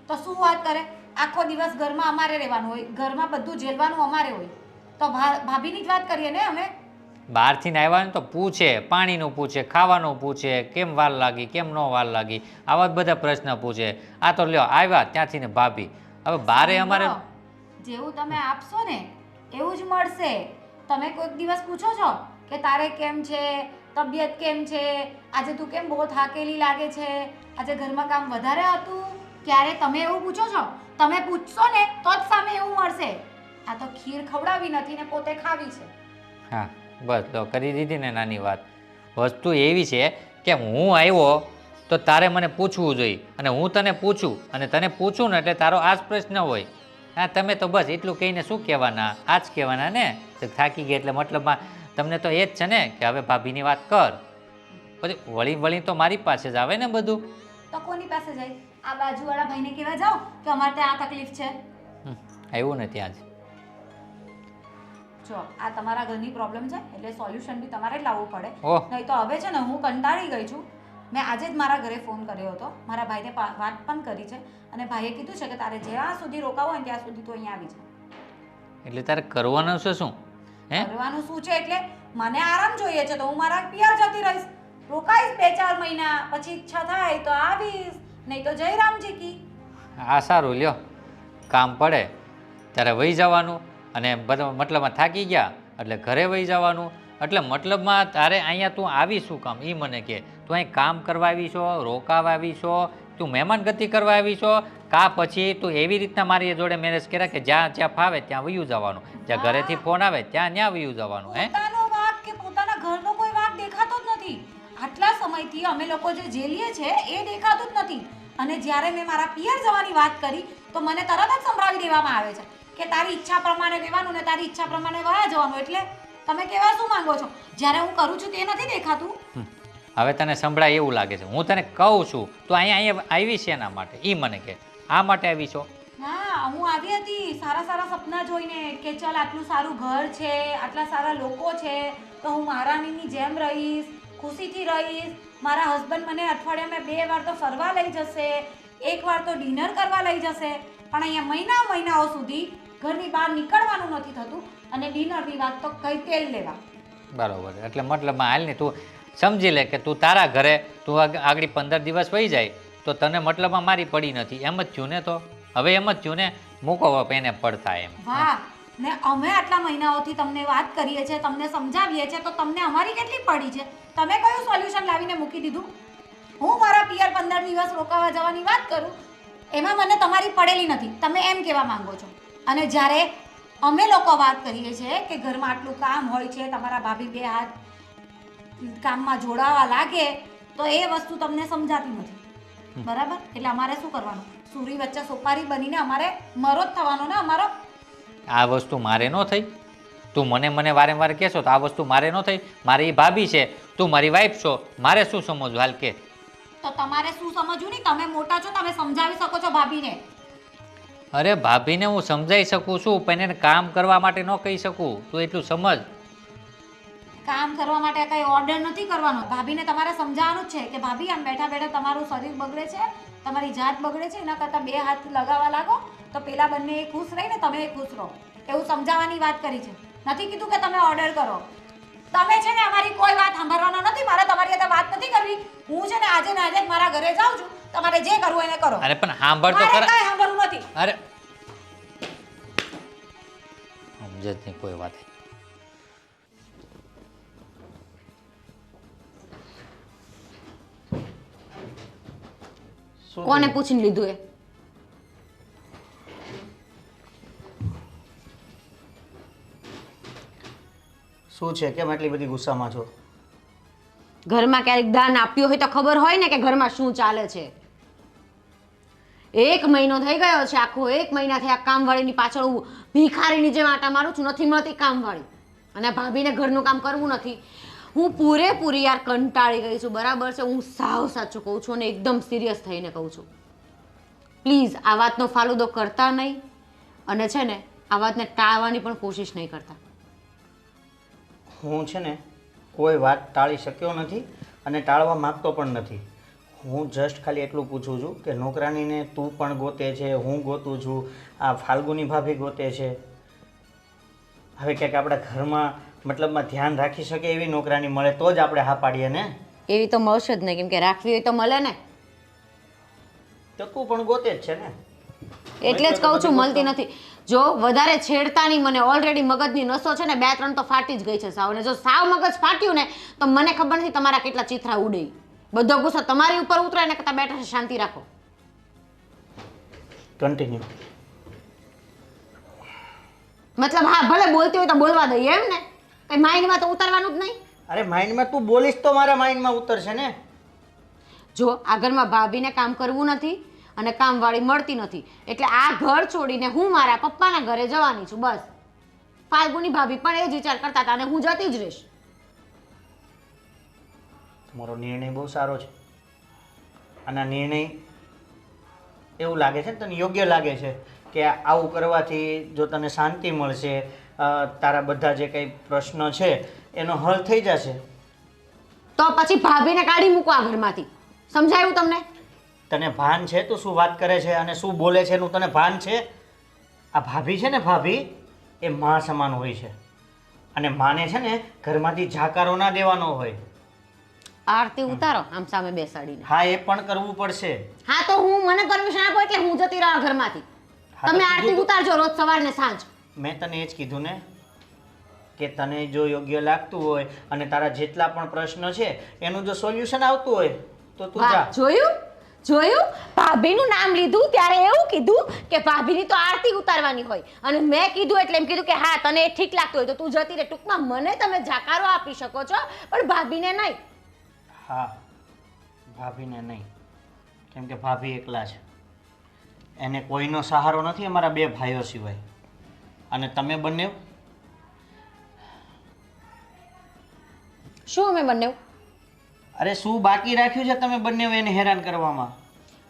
તો શું વાત કરે? આખો દિવસ ઘરમાં અમારે રહેવાનું હોય, ઘરમાં બધું જેલવાનું અમારે હોય, તો ભાભીની જ વાત કરીએ ને અમે. બહારથી ને આવ્યા ને તો પૂછે, પાણીનું પૂછે, ખાવાનું પૂછે, કેમ વાર લાગી, કેમ ન વાર લાગી, આવા જ બધા પ્રશ્ન પૂછે. આ તો લ્યો આવ્યા ત્યાંથી ને ભાભી. હવે બારે અમારે જેવું તમે આપશો ને એવું જ મળશે. તમે કોઈક દિવસ પૂછો છો કે તારે કેમ છે, તબિયત કેમ છે, આજે તું કેમ બહુ થાકેલી લાગે છે, આજે ઘરમાં કામ વધારે હતું, ક્યારે તમે એવું પૂછો છો? તમે પૂછશો ને તો જ સામે એવું મળશે. આ તો ખીર ખવડાવી નથી ને પોતે ખાવી છે. હા બસ તો કરી દીધી ને નાની વાત. વસ્તુ એવી છે કે હું આવ્યો તો તારે મને પૂછવું જોઈએ, અને હું તને પૂછું અને તને પૂછું ને એટલે તારો આ જ પ્રશ્ન હોય. હા તમે તો બસ એટલું કહીને શું કહેવાના? આ જ કહેવાના ને, તો થાકી ગયા એટલે મતલબમાં તમને તો એ જ છે ને કે હવે ભાભીની વાત કર. પછી વળી વળી તો મારી પાસે જ આવે ને બધું. તો કોની પાસે જાય? આ બાજુવાળા ભાઈને કહેવા જાઓ કે અમારે ત્યાં આ તકલીફ છે. આવ્યું ને ત્યાં જ. જો આ તમારા ઘરની પ્રોબ્લેમ છે એટલે સોલ્યુશન બી તમારે જ લાવવું પડે. ઓહ. નહીં તો હવે છે ને હું કંટાળી ગઈ છું. મેં આજે જ મારા ઘરે ફોન કર્યો હતો, મારા ભાઈને વાત પણ કરી છે, અને ભાઈએ કીધું છે કે તારે જ્યાં સુધી રોકાવું હોય ને ત્યાં સુધી તું અહીંયા આવી જા. એટલે તારે કરવાનું છે શું? હે કરવાનું શું છે એટલે મને આરામ જોઈએ છે તો હું મારા પિયર જતી રહીશ, રોકાઈશ 2-4 મહિના, પછી ઈચ્છા થાય તો આવીશ, નહીં તો જય રામજી કી. આ સારું લ્યો, કામ પડે ત્યારે વહી જવાનું, અને બધા મતલબમાં થાકી ગયા એટલે ઘરે વહી જવાનું. એટલે મતલબમાં તારે અહીંયા તું આવી શું કામ એ મને કહે. તું અહીં કામ કરવા આવી છો, રોકાવા આવી છો, તું મહેમાન ગતિ કરવા આવી છો, કા પછી તું એવી રીતના મારી જોડે મેરેજ કર્યા કે જ્યાં જ્યાં ફાવે ત્યાં વયું જવાનું, જ્યાં ઘરેથી ફોન આવે ત્યાં ત્યાં વયું જવાનું? હે પોતાનો વાંક કે પોતાના ઘરનો કોઈ વાંક દેખાતો જ નથી. આટલા સમયથી અમે લોકો જે જેલીએ છે એ દેખાતું જ નથી, અને જ્યારે મેં મારા પિયર જવાની વાત કરી તો મને તરત જ સંભળાવી દેવામાં આવે છે કે તારી ઈચ્છા પ્રમાણે રહેવાનું ને તારી ઈચ્છા પ્રમાણે વયા જવાનું. એટલે તમે કહેવા શું માંગો છો? જ્યારે હું કરું છું તે નથી દેખાતું? હવે તને સંભળાય એવું લાગે છે? હું તને કહું છું તો અહીંયા આવી છે એના માટે, એ મને કહે આ માટે આવી છો? હા હું આવી હતી સારા સારા સપના જોઈને કે ચાલ આટલું સારું ઘર છે, આટલા સારા લોકો છે, તો હું મહારાણીની જેમ રહીશ, ખુશીથી રહીશ. મારા હસબન્ડ મને અઠવાડિયામાં 2 વાર તો ફરવા લઈ જશે, 1 વાર તો ડિનર કરવા લઈ જશે, પણ અહીંયા મહિનાઓ સુધી ઘરની બહાર નીકળવાનું નથી થતું અને ડિનરની વાત તો કઈ તેલ લેવા. બરાબર, એટલે મતલબમાં હાલ ને તું સમજી લે કે તું તારા ઘરે તું આગળ 15 દિવસ વહી જાય તો તને મતલબમાં મારી પડી નથી, એમ જ થયું ને? તો હવે એમ જ થયું ને, મૂકો એને પડતા એમ. વાહ, ને અમે આટલા મહિનાઓથી તમને વાત કરીએ છીએ, તમને સમજાવીએ છીએ, તો તમને અમારી કેટલી પડી છે? તમે કયું સોલ્યુશન લાવીને મૂકી દીધું? હું મારા પિયર 15 દિવસ રોકાવા જવાની વાત કરું, એમાં મને તમારી પડેલી નથી, તમે એમ કહેવા માંગો છો. અને જ્યારે અમે લોકો વાત કરીએ છીએ કે ઘરમાં આટલું કામ હોય છે, તમારા ભાભી બે હાથ કામમાં જોડાવા લાગે, તો એ વસ્તુ તમને સમજાતી નથી. બરાબર? એટલે અમારે શું કરવાનું? સૂરી વચ્ચે સોપારી બનીને અમારે મરો જ થવાનો ને અમારો. આ વસ્તુ મારે ન થઈ? તું મને વારંવાર કહેશો તો આ વસ્તુ મારે ન થઈ? મારી ભાભી છે, તું મારી વાઈફ છો, મારે શું સમજવું? હાલ કે. તો તમારે શું સમજવું નહીં? તમે મોટા છો, તમે સમજાવી શકો છો ભાભીને. અરે ભાભીને હું સમજાઈ શકું છું, પણ એને કામ કરવા માટે ન કહી શકું. તું એટલું સમજ. કામ કરવા માટે કઈ ઓર્ડર નથી કરવાનો. ભાભીને તમારે સમજાવવાનું જ છે કે ભાભી આમ બેઠા બેઠા તમારું શરીર બગડે છે, તમારી જાત બગડે છે, એના કરતાં બે હાથ લગાવવા લાગો તો પેલા બંને ખુશ રહીને તમે ખુશ રહો. એવું સમજાવવાની વાત કરી છે. નથી કીધું કે તમે ઓર્ડર કરો. તમે છે ને અમારી કોઈ વાત સાંભળવાનો નથી. મારે તમારી સાથે વાત નથી કરવી. હું છે ને આજે ને આજે જ મારા ઘરે જાઉં છું. તમારે જે કરવું એને કરો. અરે પણ સાંભળ તો મારે ખરા. કાંઈ સાંભળવું નથી. અરે સમજ જ નહીં કોઈ વાત. કોને પૂછીને લીધું એ? શું છે? કેમ આટલી બધી ગુસ્સામાં છો? ઘરમાં ક્યારેક દાન આપ્યું હોય તો ખબર હોય ને કે ઘરમાં શું ચાલે છે. 1 મહિનો થઈ ગયો છે, આખો 1 મહિનાથી આ કામવાળીની પાછળ હું ભિખારીની જેમ આટા મારું છું. નથી મળતી કામવાળી, અને ભાભીને ઘરનું કામ કરવું નથી. હું પૂરેપૂરી યાર કંટાળી ગઈ છું. બરાબર છે? હું સાવ સાચું કહું છું અને એકદમ સિરિયસ થઈને કહું છું. પ્લીઝ આ વાતનો ફાલુદો કરતા નહીં, અને છે ને આ વાતને ટાળવાની પણ કોશિશ નહીં કરતા. હું છે ને કોઈ વાત ટાળી શક્યો નથી અને ટાળવા માગતો પણ નથી. હું જસ્ટ ખાલી એટલું પૂછું છું કે નોકરાણીને તું પણ ગોતે છે, હું ગોતું છું, આ ફાલ્ગુની ભાભી ગોતે છે. હવે ક્યાંક આપણા ઘરમાં મતલબમાં ધ્યાન રાખી શકે એવી નોકરાણી મળે તો જ આપણે હા પાડીએ ને. એવી તો મળશે જ નહીં, કેમ કે રાખવી હોય તો મળે ને. તો તું પણ ગોતે જ છે ને. એટલે જ કહું છું મળતી નથી. જો વધારે છેડતા નહીં મને. ઓલરેડી મગજની નસો છે ને 2-3 તો ફાટી જ ગઈ છે સાવ. ને જો સાવ મગજ ફાટ્યું ને તો મને ખબર નથી તમારા કેટલા ચિથરા ઉડે. બધો ગુસ્સો તમારી ઉપર ઉતરે ને કરતાં બેઠા શાંતિ રાખો. કન્ટિન્યુ. મતલબ હા, ભલે બોલતી હોય તો બોલવા દઈએ એમ ને? કઈ માઇન્ડમાં તો ઉતારવાનું જ નહીં. અરે માઇન્ડમાં તું બોલીશ તો મારા માઇન્ડમાં ઉતરશે ને. જો આ ઘરમાં ભાભીને કામ કરવું નથી અને કામવાળી મળતી નથી, એટલે આ ઘર છોડીને હું મારા પપ્પાના ઘરે જવાની છું. બસ. ફાલ્ગુની ભાભી પણ એ જ વિચાર કરતા હતા અને હું જતી જ રહીશ. તમારો નિર્ણય બહુ સારો છે. અને આ નિર્ણય એવું લાગે છે ને તને યોગ્ય લાગે છે કે આવું કરવાથી જો તને શાંતિ મળશે, તારા બધા જે કંઈ પ્રશ્નો છે એનો હલ થઈ જશે. તો પછી ભાભીને કાઢી મૂકો આ ઘરમાંથી. સમજાયું તમને? તને ભાન છે તું શું વાત કરે છે અને શું બોલે છે એનું તને ભાન છે? આ ભાભી છે ને, ભાભી એ માં સમાન હોય છે. અને માને છે ને ઘરમાંથી જાકારો ના દેવાનો હોય. આરતી ઉતારો આમ સામે બેસાડીને. હા, એ પણ કરવું પડશે. હા, તો હું મને પરમિશન આપો એટલે હું જતી રહું ઘરમાંથી. હા, તો તમે આરતી કીધું ઉતારજો રોજ સવાર ને સાંજ. મેં તને એ જ કીધું ને કે તને જો યોગ્ય લાગતું હોય અને તારા જેટલા પણ પ્રશ્નો છે એનું જો સોલ્યુશન આવતું હોય તો તું જા. વાહ, જોયું? ભાભીનું નામ લીધું ત્યારે એવું કીધું કે ભાભીની તો આરતી ઉતારવાની હોય, અને મેં કીધું એટલે એમ કીધું કે હા તને એ ઠીક લાગતું હોય તો તું જતી રહે. ટૂંકમાં મને તમે જાકારો આપી શકો છો પણ ભાભીને નહીં. હા, ભાભીને નહીં, કેમ કે ભાભી એકલા છે. એને કોઈનો સહારો નથી અમારા 2 ભાઈઓ સિવાય. અને તમે બંને શું અમે બંને? અરે શું બાકી રાખ્યું છે તમે બંને એને હેરાન કરવામાં?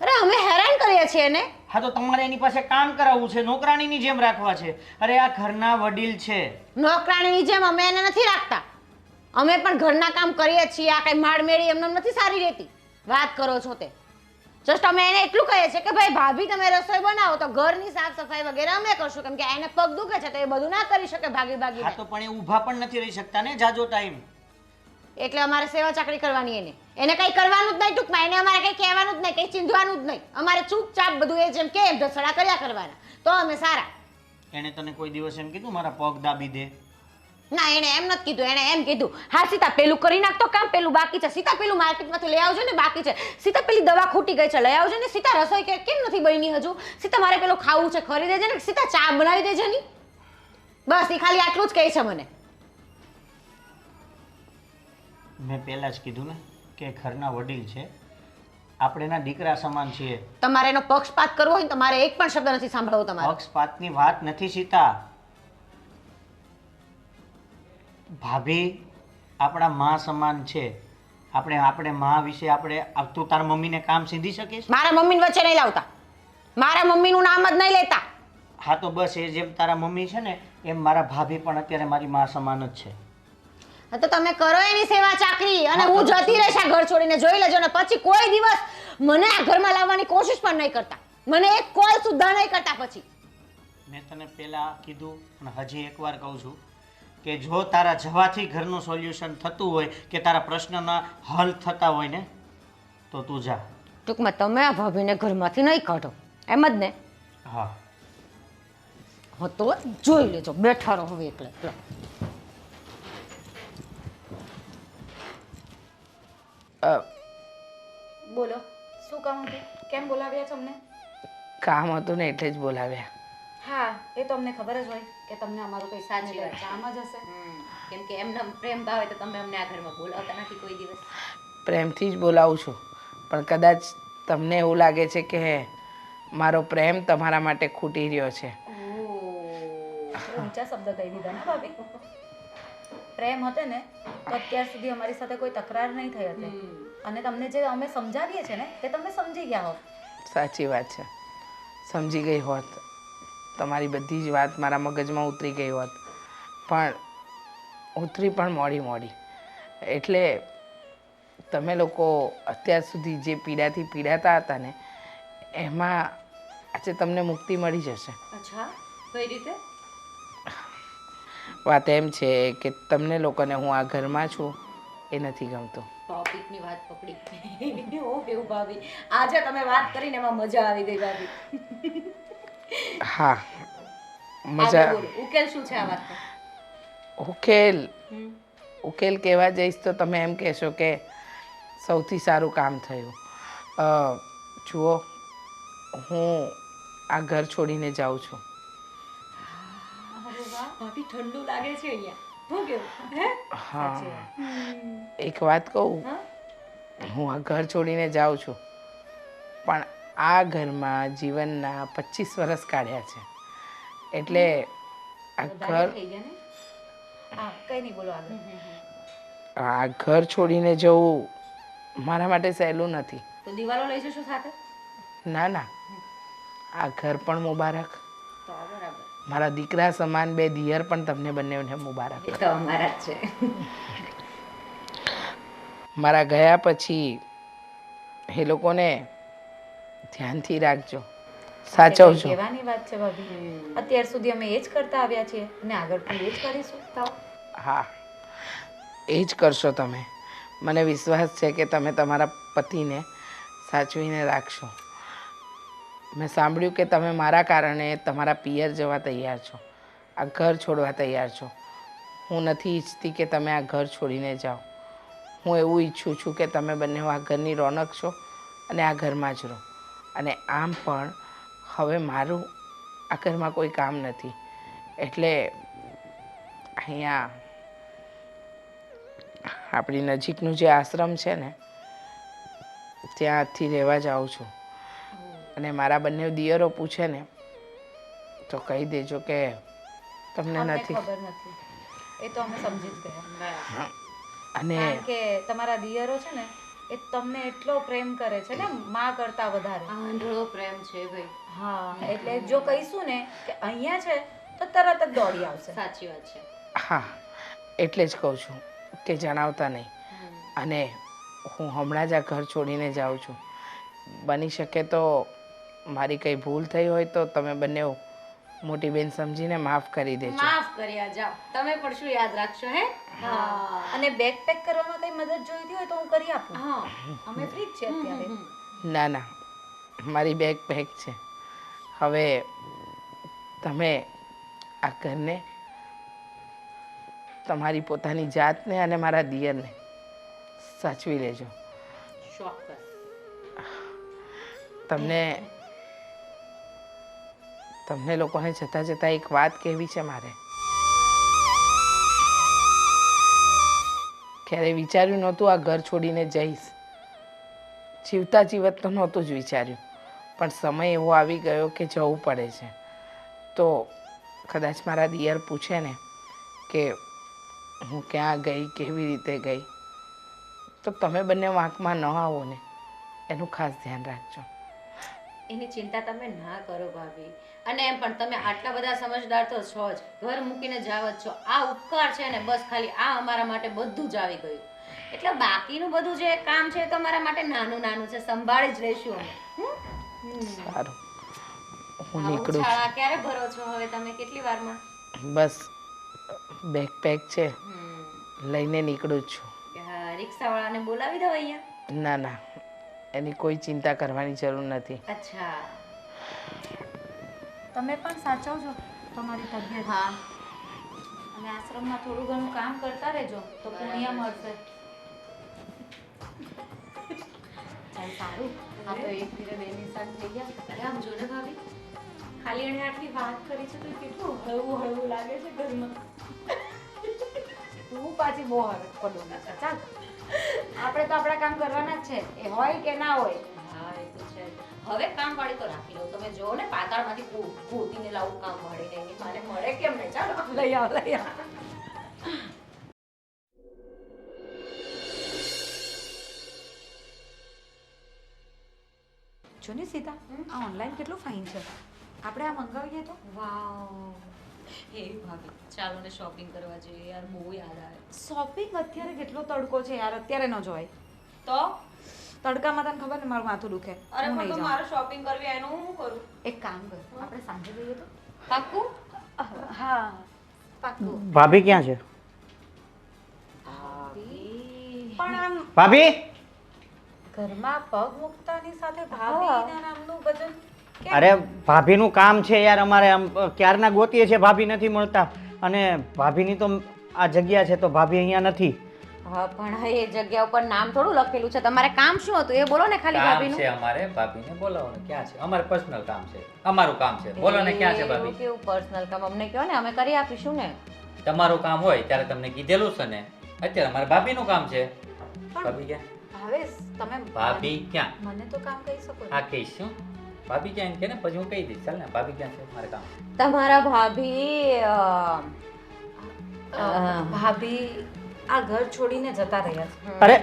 અરે અમે હેરાન કરીએ છીએ એને. હા, તો તમારે એની પાસે કામ કરાવવું છે, નોકરાણીની જેમ રાખવા છે. અરે આ ઘરના વડીલ છે. નોકરાણીની જેમ અમે એને નથી રાખતા. અમે પણ ઘરના કામ કરીએ છીએ. આ કઈ માળ મેળી એમને નથી સારી રહેતી. વાત કરો છો તે. જસ્ટ અમે એને એટલું કહીએ છીએ કે ભાઈ ભાભી તમે રસોઈ બનાવો તો ઘરની સાફ સફાઈ વગેરે અમે કરશું, કેમ કે એને પગ દુખે છે તો એ બધું ના કરી શકે ભાગી હા ભાગીને. તો પણ એ ઊભા પણ નથી રહી શકતા ને જાજો ટાઈમ. એટલે અમારે સેવા ચાકરી કરવાની એને કંઈ કરવાનું જ નહીં, ટૂંકમાં એને અમારે કંઈ કહેવાનું જ નહીં, કંઈ ચીંધવાનું જ નહીં. અમારે ચૂપચાપ બધું એ જેમ કે એમ ઢસડા કર્યા કરવાના, તો અમે સારા. એણે તને કોઈ દિવસ એમ કીધું મારા પગ દાબી દે? ના, એને એમ નથી કીધું, એને એમ કીધું હા સીતા પેલું કરી નાખતો કામ, પેલું બાકી છે, સીતા પેલું માર્કેટમાંથી લઈ આવજો ને, બાકી છે, સીતા પેલી દવા ખૂટી ગઈ છે લઈ આવજો ને, સીતા રસોઈ કેમ નથી બની હજુ, સીતા મારે પેલું ખાવું છે ખરીદે છે ને, સીતા ચા બનાવી દેજે ની. બસ એ ખાલી આટલું જ કહે છે મને. મેં પહેલા જ કીધું ને કે ઘરના વડીલ છે, આપણે એના દીકરા સમાન છીએ. તમારે એનો પક્ષપાત કરવો હોય ને તમારે એક પણ શબ્દ નથી સાંભળવો તમારે. પક્ષપાતની વાત નથી સીતા. ભાભી આપણા માં સમાન છે. આપણે માં વિશે તું તારા મમ્મીને કામ સીધી શકીશ? મારા મમ્મીને વચ્ચે નહીં લાવતા, મારા મમ્મીનું નામ જ નહીં લેતા. હા તો બસ એ જેમ તારા મમ્મી છે ને એમ મારા ભાભી પણ અત્યારે મારી માં સમાન જ છે. હા તો તમે કરો એની સેવા ચાકરી અને હું જતી રહીશ આ ઘર છોડીને, જોઈ લેજો ને પછી કોઈ દિવસ મને આ ઘરમાં લાવવાની કોશિશ પણ નહીં કરતા, મને એક કોલ સુદ્ધા નહીં કરતા. પછી મેં તને પહેલા કીધું અને હજી એકવાર કહું છું કે જો તારા જવાથી ઘરનું સોલ્યુશન થતું હોય કે તારા પ્રશ્નના હલ થતા હોય ને તો તું જા. ટૂંકમાં તમે આ ભાભીને ઘરમાંથી નહીં કાઢો એમ જ ને? હા હા તો જોઈ લેજો, બેઠા રહો હવે એટલે. બોલો શું કામ હતું? કેમ બોલાવ્યા છો અમને? કામ હતું ને એટલે જ બોલાવ્યા. હા એ તો અમને ખબર જ હોય કે તમને અમારું કંઈ સાચી વાત છે. કામ જ હશે. કેમ કે એમને પ્રેમ ભાવે તો તમે અમને આ ઘરમાં બોલાવતા નથી કોઈ દિવસ. પ્રેમથી જ બોલાવું છું, પણ કદાચ તમને એવું લાગે છે કે મારો પ્રેમ તમારા માટે ખૂટી રહ્યો છે. ઊંચા શબ્દ કહી દીધા ને ભાભી. પ્રેમ હતો ને તો અત્યાર સુધી અમારી સાથે કોઈ તકરાર નહીં થઈ હતી, અને તમને જે અમે સમજાવીએ છીએ ને તે તમે સમજી ગયા હો. સાચી વાત છે, સમજી ગઈ હોત, તમારી બધી જ વાત મારા મગજમાં ઉતરી ગઈ હોત, પણ ઉતરી પણ મોડી. એટલે તમે લોકો અત્યાર સુધી જે પીડાથી પીડાતા હતા ને એમાં આજે તમને મુક્તિ મળી જશે. અચ્છા, કઈ રીતે? વાત એમ છે કે તમને લોકોને હું આ ઘરમાં છું એ નથી ગમતું. ટોપિકની વાત પકડી. ઓ એવું ભાભી, આજે તમે વાત કરીને એમાં મજા આવી ગઈ ભાભી. હા મજા. બોલો, ઉકેલ શું છે આ વાતનો? ઉકેલ કહેવા જઈશ તો તમે એમ કહેશો કે સૌથી સારું કામ થયું. જુઓ, હું આ ઘર છોડીને જાઉં છું. અરે વાહ ભાભી, ઠંડુ લાગે છે અહીંયા. હું કેવું હે? હા, એક વાત કહું, હું આ ઘર છોડીને જાઉં છું, પણ આ ઘરમાં જીવનના 25 વર્ષ કાઢ્યા છે, એટલે આ ઘર થઈ ગયા ને? હા કંઈ નહીં, બોલો આગળ. આ ઘર છોડીને જવું મારા માટે સહેલું નથી. તો દિવાલો લઈ જશો સાથે? ના, આ ઘર પણ મુબારક, તો બરાબર. મારા દીકરા સમાન 2 દિયર પણ તમને બંનેને મુબારક. એ તો અમારા જ છે. મારા ગયા પછી એ લોકોને ધ્યાનથી રાખજો, સાચવજો. કહેવાની વાત છે ભાભી, અત્યાર સુધી અમે એ જ કરતા આવ્યા છીએ અને આગળ પણ એ જ કરીશું. તાવ હા, એ જ કરશો તમે. મને વિશ્વાસ છે કે તમે તમારા પતિને સાચવીને રાખશો. મેં સાંભળ્યું કે તમે મારા કારણે તમારા પિયર જવા તૈયાર છો, આ ઘર છોડવા તૈયાર છો. હું નથી ઈચ્છતી કે તમે આ ઘર છોડીને જાઓ. હું એવું ઈચ્છું છું કે તમે બંને આ ઘરની રોનક છો અને આ ઘરમાં જ રહો. અને આમ પણ હવે મારું આ ઘરમાં કોઈ કામ નથી, એટલે અહીંયા આપણી નજીકનું જે આશ્રમ છે ને ત્યાંથી રહેવા જાઉં છું. અને મારા બંને દિયરો પૂછે ને તો કહી દેજો કે તમને અમને નથી. ખબર નથી, એ તો અમે સમજી જ ગયા. અને કારણ કે તમારા દિયરો છે ને એ તમને એટલો પ્રેમ કરે છે ને, માં કરતા વધારે. આંધળો પ્રેમ છે ભાઈ. હા, એટલે જો કહીશું ને કે અહીંયા છે તો તરત જ દોડી આવશે. સાચી વાત છે. હા, એટલે જ કહું છું કે જણાવતા નહીં. અને હું હમણાં જ આ ઘર છોડીને જાઉં છું. બની શકે તો મારી કંઈ ભૂલ થઈ હોય તો તમે બંને મોટી બેન સમજીને માફ કરી દેજો. માફ કર્યા જાઓ. તમે પણ શું યાદ રાખશો હે? હા. અને બેગ પેક કરવામાં કઈ મદદ જોઈતી હોય તો હું કરી આપું. હા. અમે ફ્રી જ છે અત્યારે. ના ના, મારી બેગ પેક છે. હવે તમે આ ઘરને, તમારી પોતાની જાતને અને મારા દિયરને સાચવી લેજો. ચોક્કસ. તમને લોકોને જતાં જતાં એક વાત કહેવી છે મારે. ક્યારે વિચાર્યું નહોતું આ ઘર છોડીને જઈશ. જીવતા જીવત તો નહોતું જ વિચાર્યું, પણ સમય એવો આવી ગયો કે જવું પડે છે. તો કદાચ મારા દિયર પૂછે ને કે હું ક્યાં ગઈ, કેવી રીતે ગઈ, તો તમે બંને વાંકમાં ન આવો ને, એનું ખાસ ધ્યાન રાખજો. એની ચિંતા તમે ના કરો ભાભી. અને એમ પણ તમે આટલા બધા સમજદાર તો છો જ. ઘર મૂકીને જાવ જ છો. આ ઉપકાર છે ને બસ ખાલી આ અમારા માટે બધું જ આવી ગયું. એટલે બાકીનું બધું જે કામ છે એ તો અમારા માટે નાનું નાનું છે. સંભાળી જ લઈશું અમે. સારું, હું આવું નીકળું છું. શાળા ક્યારે ભરો છો હવે તમે? કેટલી વારમાં? બસ બેગ પેક છે, લઈને નીકળું જ છું. રિક્ષાવાળાને બોલાવી દો અહીંયા. ના ના, એની કોઈ ચિંતા કરવાની જરૂર નથી. અચ્છા. તમે પણ સાચવજો તમારી તબિયત. હા. અને આશ્રમમાં થોડું ઘણું કામ કરતા રહેજો તો પુણ્ય મળશે. ચાલ સારું. આ તો એક ધીરે બેની સાથ થઈ ગયા. અરે આમ જો ને ભાભી, ખાલી એણે આટલી વાત કરી છે તો કેટલું હળવું હળવું લાગે છે ઘરમાં. તું પાછી બહુ હરખ પડો ના છે. ચાલ, આપણે તો આપણા કામ કરવાના જ છે, એ હોય કે ના હોય. હા એ તો છે. હવે કામ વાળી તો રાખી લઉં. તમે જો ને પાતાળમાંથી ગોતીને લાવું કામ વાળીને. એની મારે મળે કેમ નહીં? ચાલો લઈ આવ, લઈ આવ. જો ને સીતા, આ ઓનલાઈન કેટલું ફાઇન છે. આપણે આ મંગાવીએ તો. વાવ. હે ભાભી, ચાલો ને શોપિંગ કરવા જઈએ યાર. બહુ યાદ આવે. શોપિંગ અત્યારે કેટલો તડકો છે યાર, અત્યારે ન જવાય. તો તડકામાં તને ખબર ને મારું માથું દુખે. અરે હું પણ નહીં તો જાઉં. મારે શોપિંગ કરવી એનું હું કરું? એક કામ કર, આપણે સાંજે જઈએ તો. પાક્કું? હા, પાક્કું. ભાભી ક્યાં છે? પણ આમ ભાભી ઘરમાં પગ મૂકતાની સાથે ભાભીના નામનું ભજન કેમ? અરે ભાભીનું કામ છે યાર અમારે. આમ ક્યારના ગોતીએ છે, ભાભી નથી મળતા. અને ભાભીની તો આ જગ્યા છે તો ભાભી અહીંયા નથી. હા પણ એ જગ્યા ઉપર નામ થોડું લખેલું છે. તમારે કામ શું હતું એ બોલો ને ખાલી કામ ભાભીનું. છે અમારે, ભાભીને બોલાવો ને. ક્યાં છે? અમારે પર્સનલ કામ છે, અમારું કામ છે. બોલો ને ક્યાં છે ભાભી? એવું કેવું પર્સનલ કામ? અમને કહો ને, અમે કરી આપીશું ને. તમારું કામ હોય ત્યારે તમને કીધેલું છે ને. અત્યારે અમારે ભાભીનું કામ છે. ભાભી ક્યાં? ભાવેશ, તમે ભાભી ક્યાં? મને તો કામ કહી શકો છો. હા કહીશ. શું ભાભી ક્યાં એમ કે ને, પછી હું કહી દઈશ. ચાલ ને, ભાભી ક્યાં છે? મારે કામ. તમારા ભાભી ભાભી આ ઘર છોડીને જતા રહ્યા છે. અરે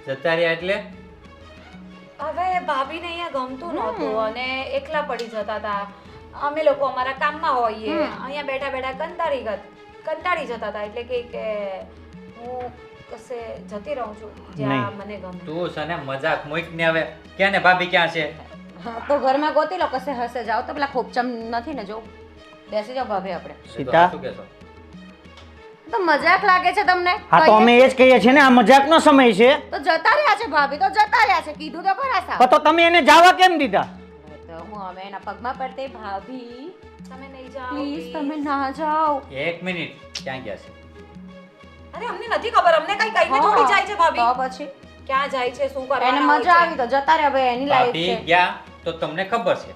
જતા રહ્યા એટલે? હવે ભાભીને અહીંયા ગમતું નહોતું અને એકલા પડી જતા હતા. અમે લોકો અમારા કામમાં હોઈએ, અહીંયા બેઠા બેઠા કંટાળી જતા હતા. એટલે કે હું કશે જતી રહું છું જ્યાં મને ગમે. તું છે ને મજાક મૂક ને હવે. ક્યાં ને ભાભી ક્યાં છે? હા, તો ઘરમાં ગોતી લો. કશે હશે જાઓ તો પેલા ખોપચમ નથી ને, જો બેસી જાઓ ભાભી. આપણે એ તો સીતા. શું કહેશો? તો મજાક લાગે છે તમને? હા તો અમે એ જ કહીએ છીએ ને, આ મજાકનો સમય છે. તો જતા રહ્યા છે ભાભી, તો જતા રહ્યા છે. કીધું તો ખરા સાહેબ. તો તમે એને જવા કેમ દીધા? તો હું અમે એના પગમાં પડતે. ભાભી તમે નહીં જાઓ પ્લીઝ, તમે ના જાઓ. એક મિનિટ, ક્યાં ગયા છે? અરે અમને નથી ખબર, અમને કઈ કઈને થોડી જાય છે ભાભી. તો પછી ક્યાં જાય છે, શું એને કરવાના હોય મજા છે? આવી તો જતા રહ્યા ભાઈ. એની લાઈફ ભાભી છે. ગયા તો તમને ખબર છે,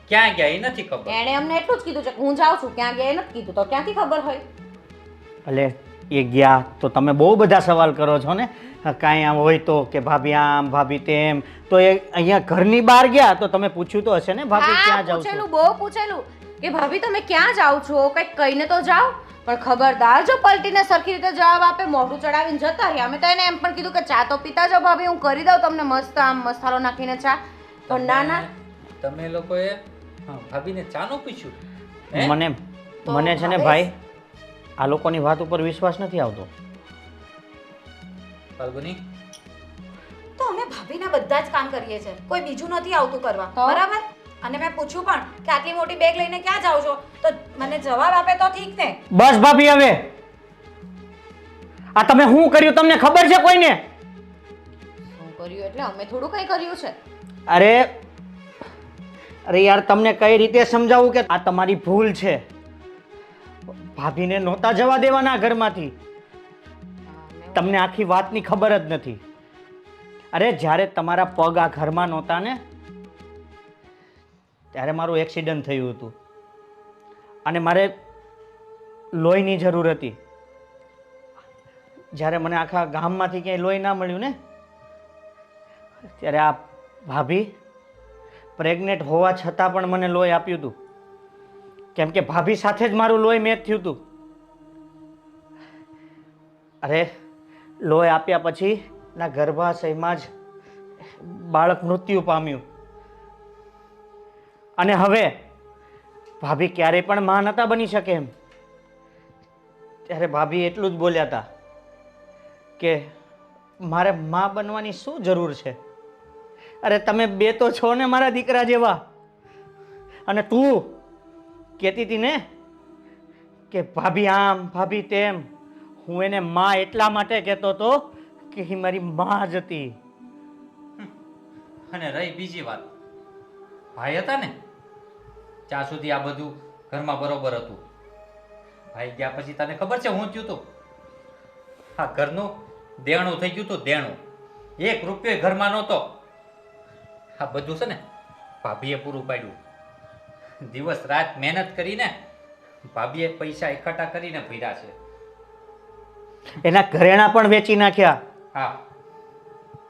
ક્યાં ગયા એ નથી ખબર. એણે અમને એટલું જ કીધું છે કે હું જાઉં છું. ક્યાં ગયા એ નથી કીધું, તો ક્યાંથી ખબર હોય? ભલે એ ગયા તો તમે બહુ બધા સવાલ કરો છો ને. કાંઈ આમ હોય તો કે ભાભી આમ ભાભી તેમ, તો એ અહીંયા ઘરની બહાર ગયા તો તમે પૂછ્યું તો હશે ને ભાભી હા, ક્યાં જાવ છો? પૂછેલું, બહુ પૂછેલું કે ભાભી તમે ક્યાં જાઓ છો, કંઈક કહીને તો જાઓ. પણ ખબરદાર જો પલટીને સરખી રીતે જવાબ આપે, મોઢું ચડાવીને જતા રહ્યા. અમે તો એને એમ પણ કીધું કે ચા તો પીતા જાઓ ભાભી, હું કરી દઉં તમને મસ્ત આમ મસાલો નાખીને ચા. પણ ના ના, તમે લોકોએ ભાભીને ચાનું પૂછ્યું? હે? મને છે ને ભાઈ આ લોકોની વાત ઉપર વિશ્વાસ નથી આવતો. ફાલ્ગુની, તો અમે ભાભીના બધા જ કામ કરીએ છીએ, કોઈ બીજું નથી આવતું કરવા, તો? બરાબર? અને મેં પૂછ્યું પણ કે આટલી મોટી બેગ લઈને ક્યાં જાઓ છો, તો મને જવાબ આપે તો ઠીક ને. બસ ભાભી હવે આ તમે શું કર્યું તમને ખબર છે કોઈને? શું કર્યું એટલે અમે થોડું કંઈ કર્યું છે. અરે અરે યાર તમને કઈ રીતે સમજાવું કે આ તમારી ભૂલ છે. ભાભીને નહોતા જવા દેવાના ઘરમાંથી. તમને આખી વાતની ખબર જ નથી. અરે જ્યારે તમારા પગ આ ઘરમાં નહોતા ને ત્યારે મારું એક્સિડન્ટ થયું હતું અને મારે લોહીની જરૂર હતી. જ્યારે મને આખા ગામમાંથી ક્યાંય લોહી ના મળ્યું ને ત્યારે આ ભાભી પ્રેગ્નેન્ટ હોવા છતાં પણ મને લોહી આપ્યું હતું. કેમ કે ભાભી સાથે જ મારું લોહી મેચ થયું હતું. અરે લોહી આપ્યા પછી ના ગર્ભાશયમાં જ બાળક મૃત્યુ પામ્યું. અને હવે ભાભી ક્યારેય પણ માં નતા બની શકે એમ. ત્યારે ભાભી એટલું જ બોલ્યા હતા કે મારે માં બનવાની શું જરૂર છે? અરે તમે બે તો છો ને મારા દીકરા જેવા. અને તું કહેતી હતી ને કે ભાભી આમ ભાભી તેમ. હું એને માં એટલા માટે કહેતો હતો કે એ મારી માં જ હતી. અને રહી બીજી વાત, ભાઈ હતા ને ત્યાં સુધી આ બધું ઘરમાં બરોબર હતું. ભાઈ ગયા પછી તને ખબર છે હું થયું તું? આ ઘરનું દેણું થઈ ગયું તું, દેણું. 1 રૂપિયો ઘરમાં નહોતો. આ બધું છે ને ભાભીએ પૂરું પાડ્યું. દિવસ રાત મહેનત કરીને ભાભીએ પૈસા એકઠા કરીને ભર્યા છે. એના ઘરેણા પણ વેચી નાખ્યા. હા,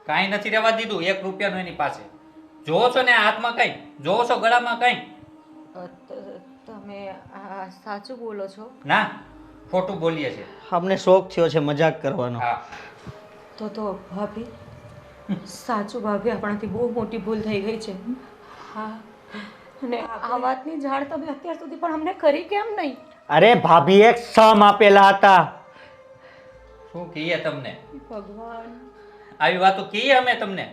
કાંઈ નથી રહેવા દીધું. 1 રૂપિયાનું એની પાસે. જોવો છો ને હાથમાં કઈ, જોવો છો ગળામાં કઈ? તમે આ સાચું બોલો છો? ના, ખોટું બોલીએ છે. અમને શોખ થયો છે મજાક કરવાનો. હા, તો ભાભી સાચું ભાભી આપણાથી બહુ મોટી ભૂલ થઈ ગઈ છે. હા, અને આ વાતની જાણ તમે અત્યાર સુધી પણ અમને કરી કેમ નહીં? અરે ભાભી એક સમ આપેલા હતા. શું કહીએ તમને? ભગવાન, આવી વાતો કહીએ અમે તમને?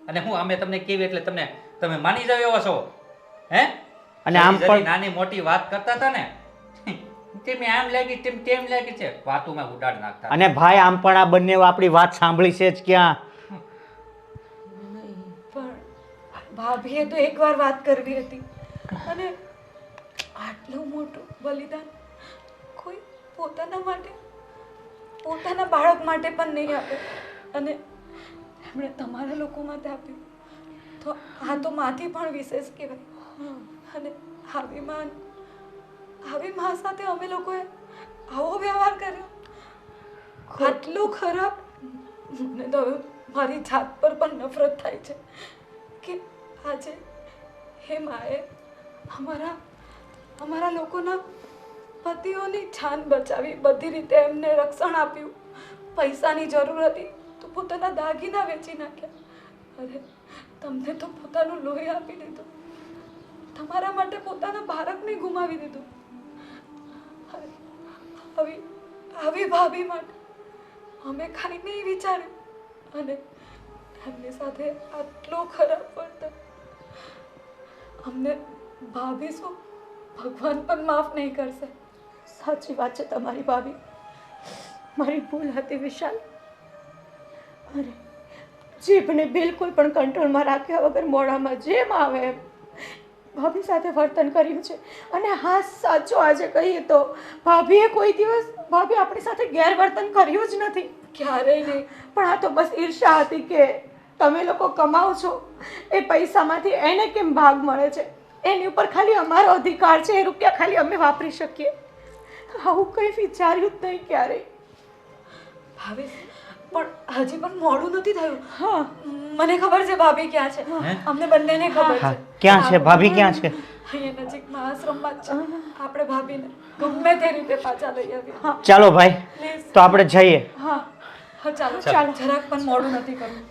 અને હું અમે તમને કેવી એટલે તમે માની જાવ એવા છો? હે? અને આમ જરી પણ નાની મોટી વાત કરતા હતા ને તેમ આમ લાગી તેમ લાગી છે, વાતોમાં ઉડાડ નાખતા. અને ભાઈ આમ પણ આ બંને આપણી વાત સાંભળી છે જ ક્યાં? પણ ભાભીએ તો એકવાર વાત કરવી હતી, અને આટલું મોટું બલિદાન કોઈ પોતાના માટે, પોતાના બાળક માટે પણ નહીં આપે, અને એમણે તમારા લોકો માટે આપ્યું. તો આ તો માથી પણ વિશેષ કહેવાય. અને આવી માં સાથે અમે લોકોએ આવો વ્યવહાર કર્યો, આટલું ખરાબ. મને તો હવે મારી જાત પર પણ નફરત થાય છે કે આજે હે માએ અમારા લોકોના પતિઓની જાન બચાવી, બધી રીતે એમને રક્ષણ આપ્યું. પૈસાની જરૂર હતી તો પોતાના દાગીના વેચી નાખ્યા. અરે તમને તો પોતાનું લોહી આપી દીધું, તમારા માટે પોતાના બાળકને ગુમાવી દીધું. આવી ભાભી માટે અમે કાંઈ નહીં વિચાર્યું, અને એમની સાથે આટલો ખરાબ વર્તન. અમને ભાભી શું, ભગવાન પણ માફ નહીં કરશે. સાચી વાત છે તમારી ભાભી, મારી ભૂલ હતી વિશાલ. અરે જીભને બિલકુલ પણ કંટ્રોલમાં રાખ્યા વગર મોઢામાં જેમ આવે એમ ભાભી સાથે વર્તન કર્યું છે. અને હા, સાચું આજે કહીએ તો ભાભીએ કોઈ દિવસ ભાભી આપણી સાથે ગેરવર્તન કર્યું જ નથી, ક્યારેય નહીં. પણ આ તો બસ ઈર્ષા હતી કે તમે લોકો કમાઓ છો એ પૈસામાંથી એને કેમ ભાગ મળે છે, એની ઉપર ખાલી અમારો અધિકાર છે, એ રૂપિયા ખાલી અમે વાપરી શકીએ. આવું કંઈ વિચાર્યું જ નહીં ક્યારેય. ભાભી પણ હજી પણ મોડું નથી થયું. હા, મને ખબર છે ભાભી ક્યાં છે. અમને બંનેને ખબર હા, છે. ક્યાં છે ભાભી, ક્યાં છે? અહીંયા નજીકમાં આશ્રમમાં જ છે. આપણે ભાભીને ગમે તે રીતે પાછા લઈ આવીએ. ચાલો ભાઈ, પ્લીઝ. તો આપણે જઈએ. હા, હા, ચાલો ચાલો. જરાક પણ મોડું નથી કરવું.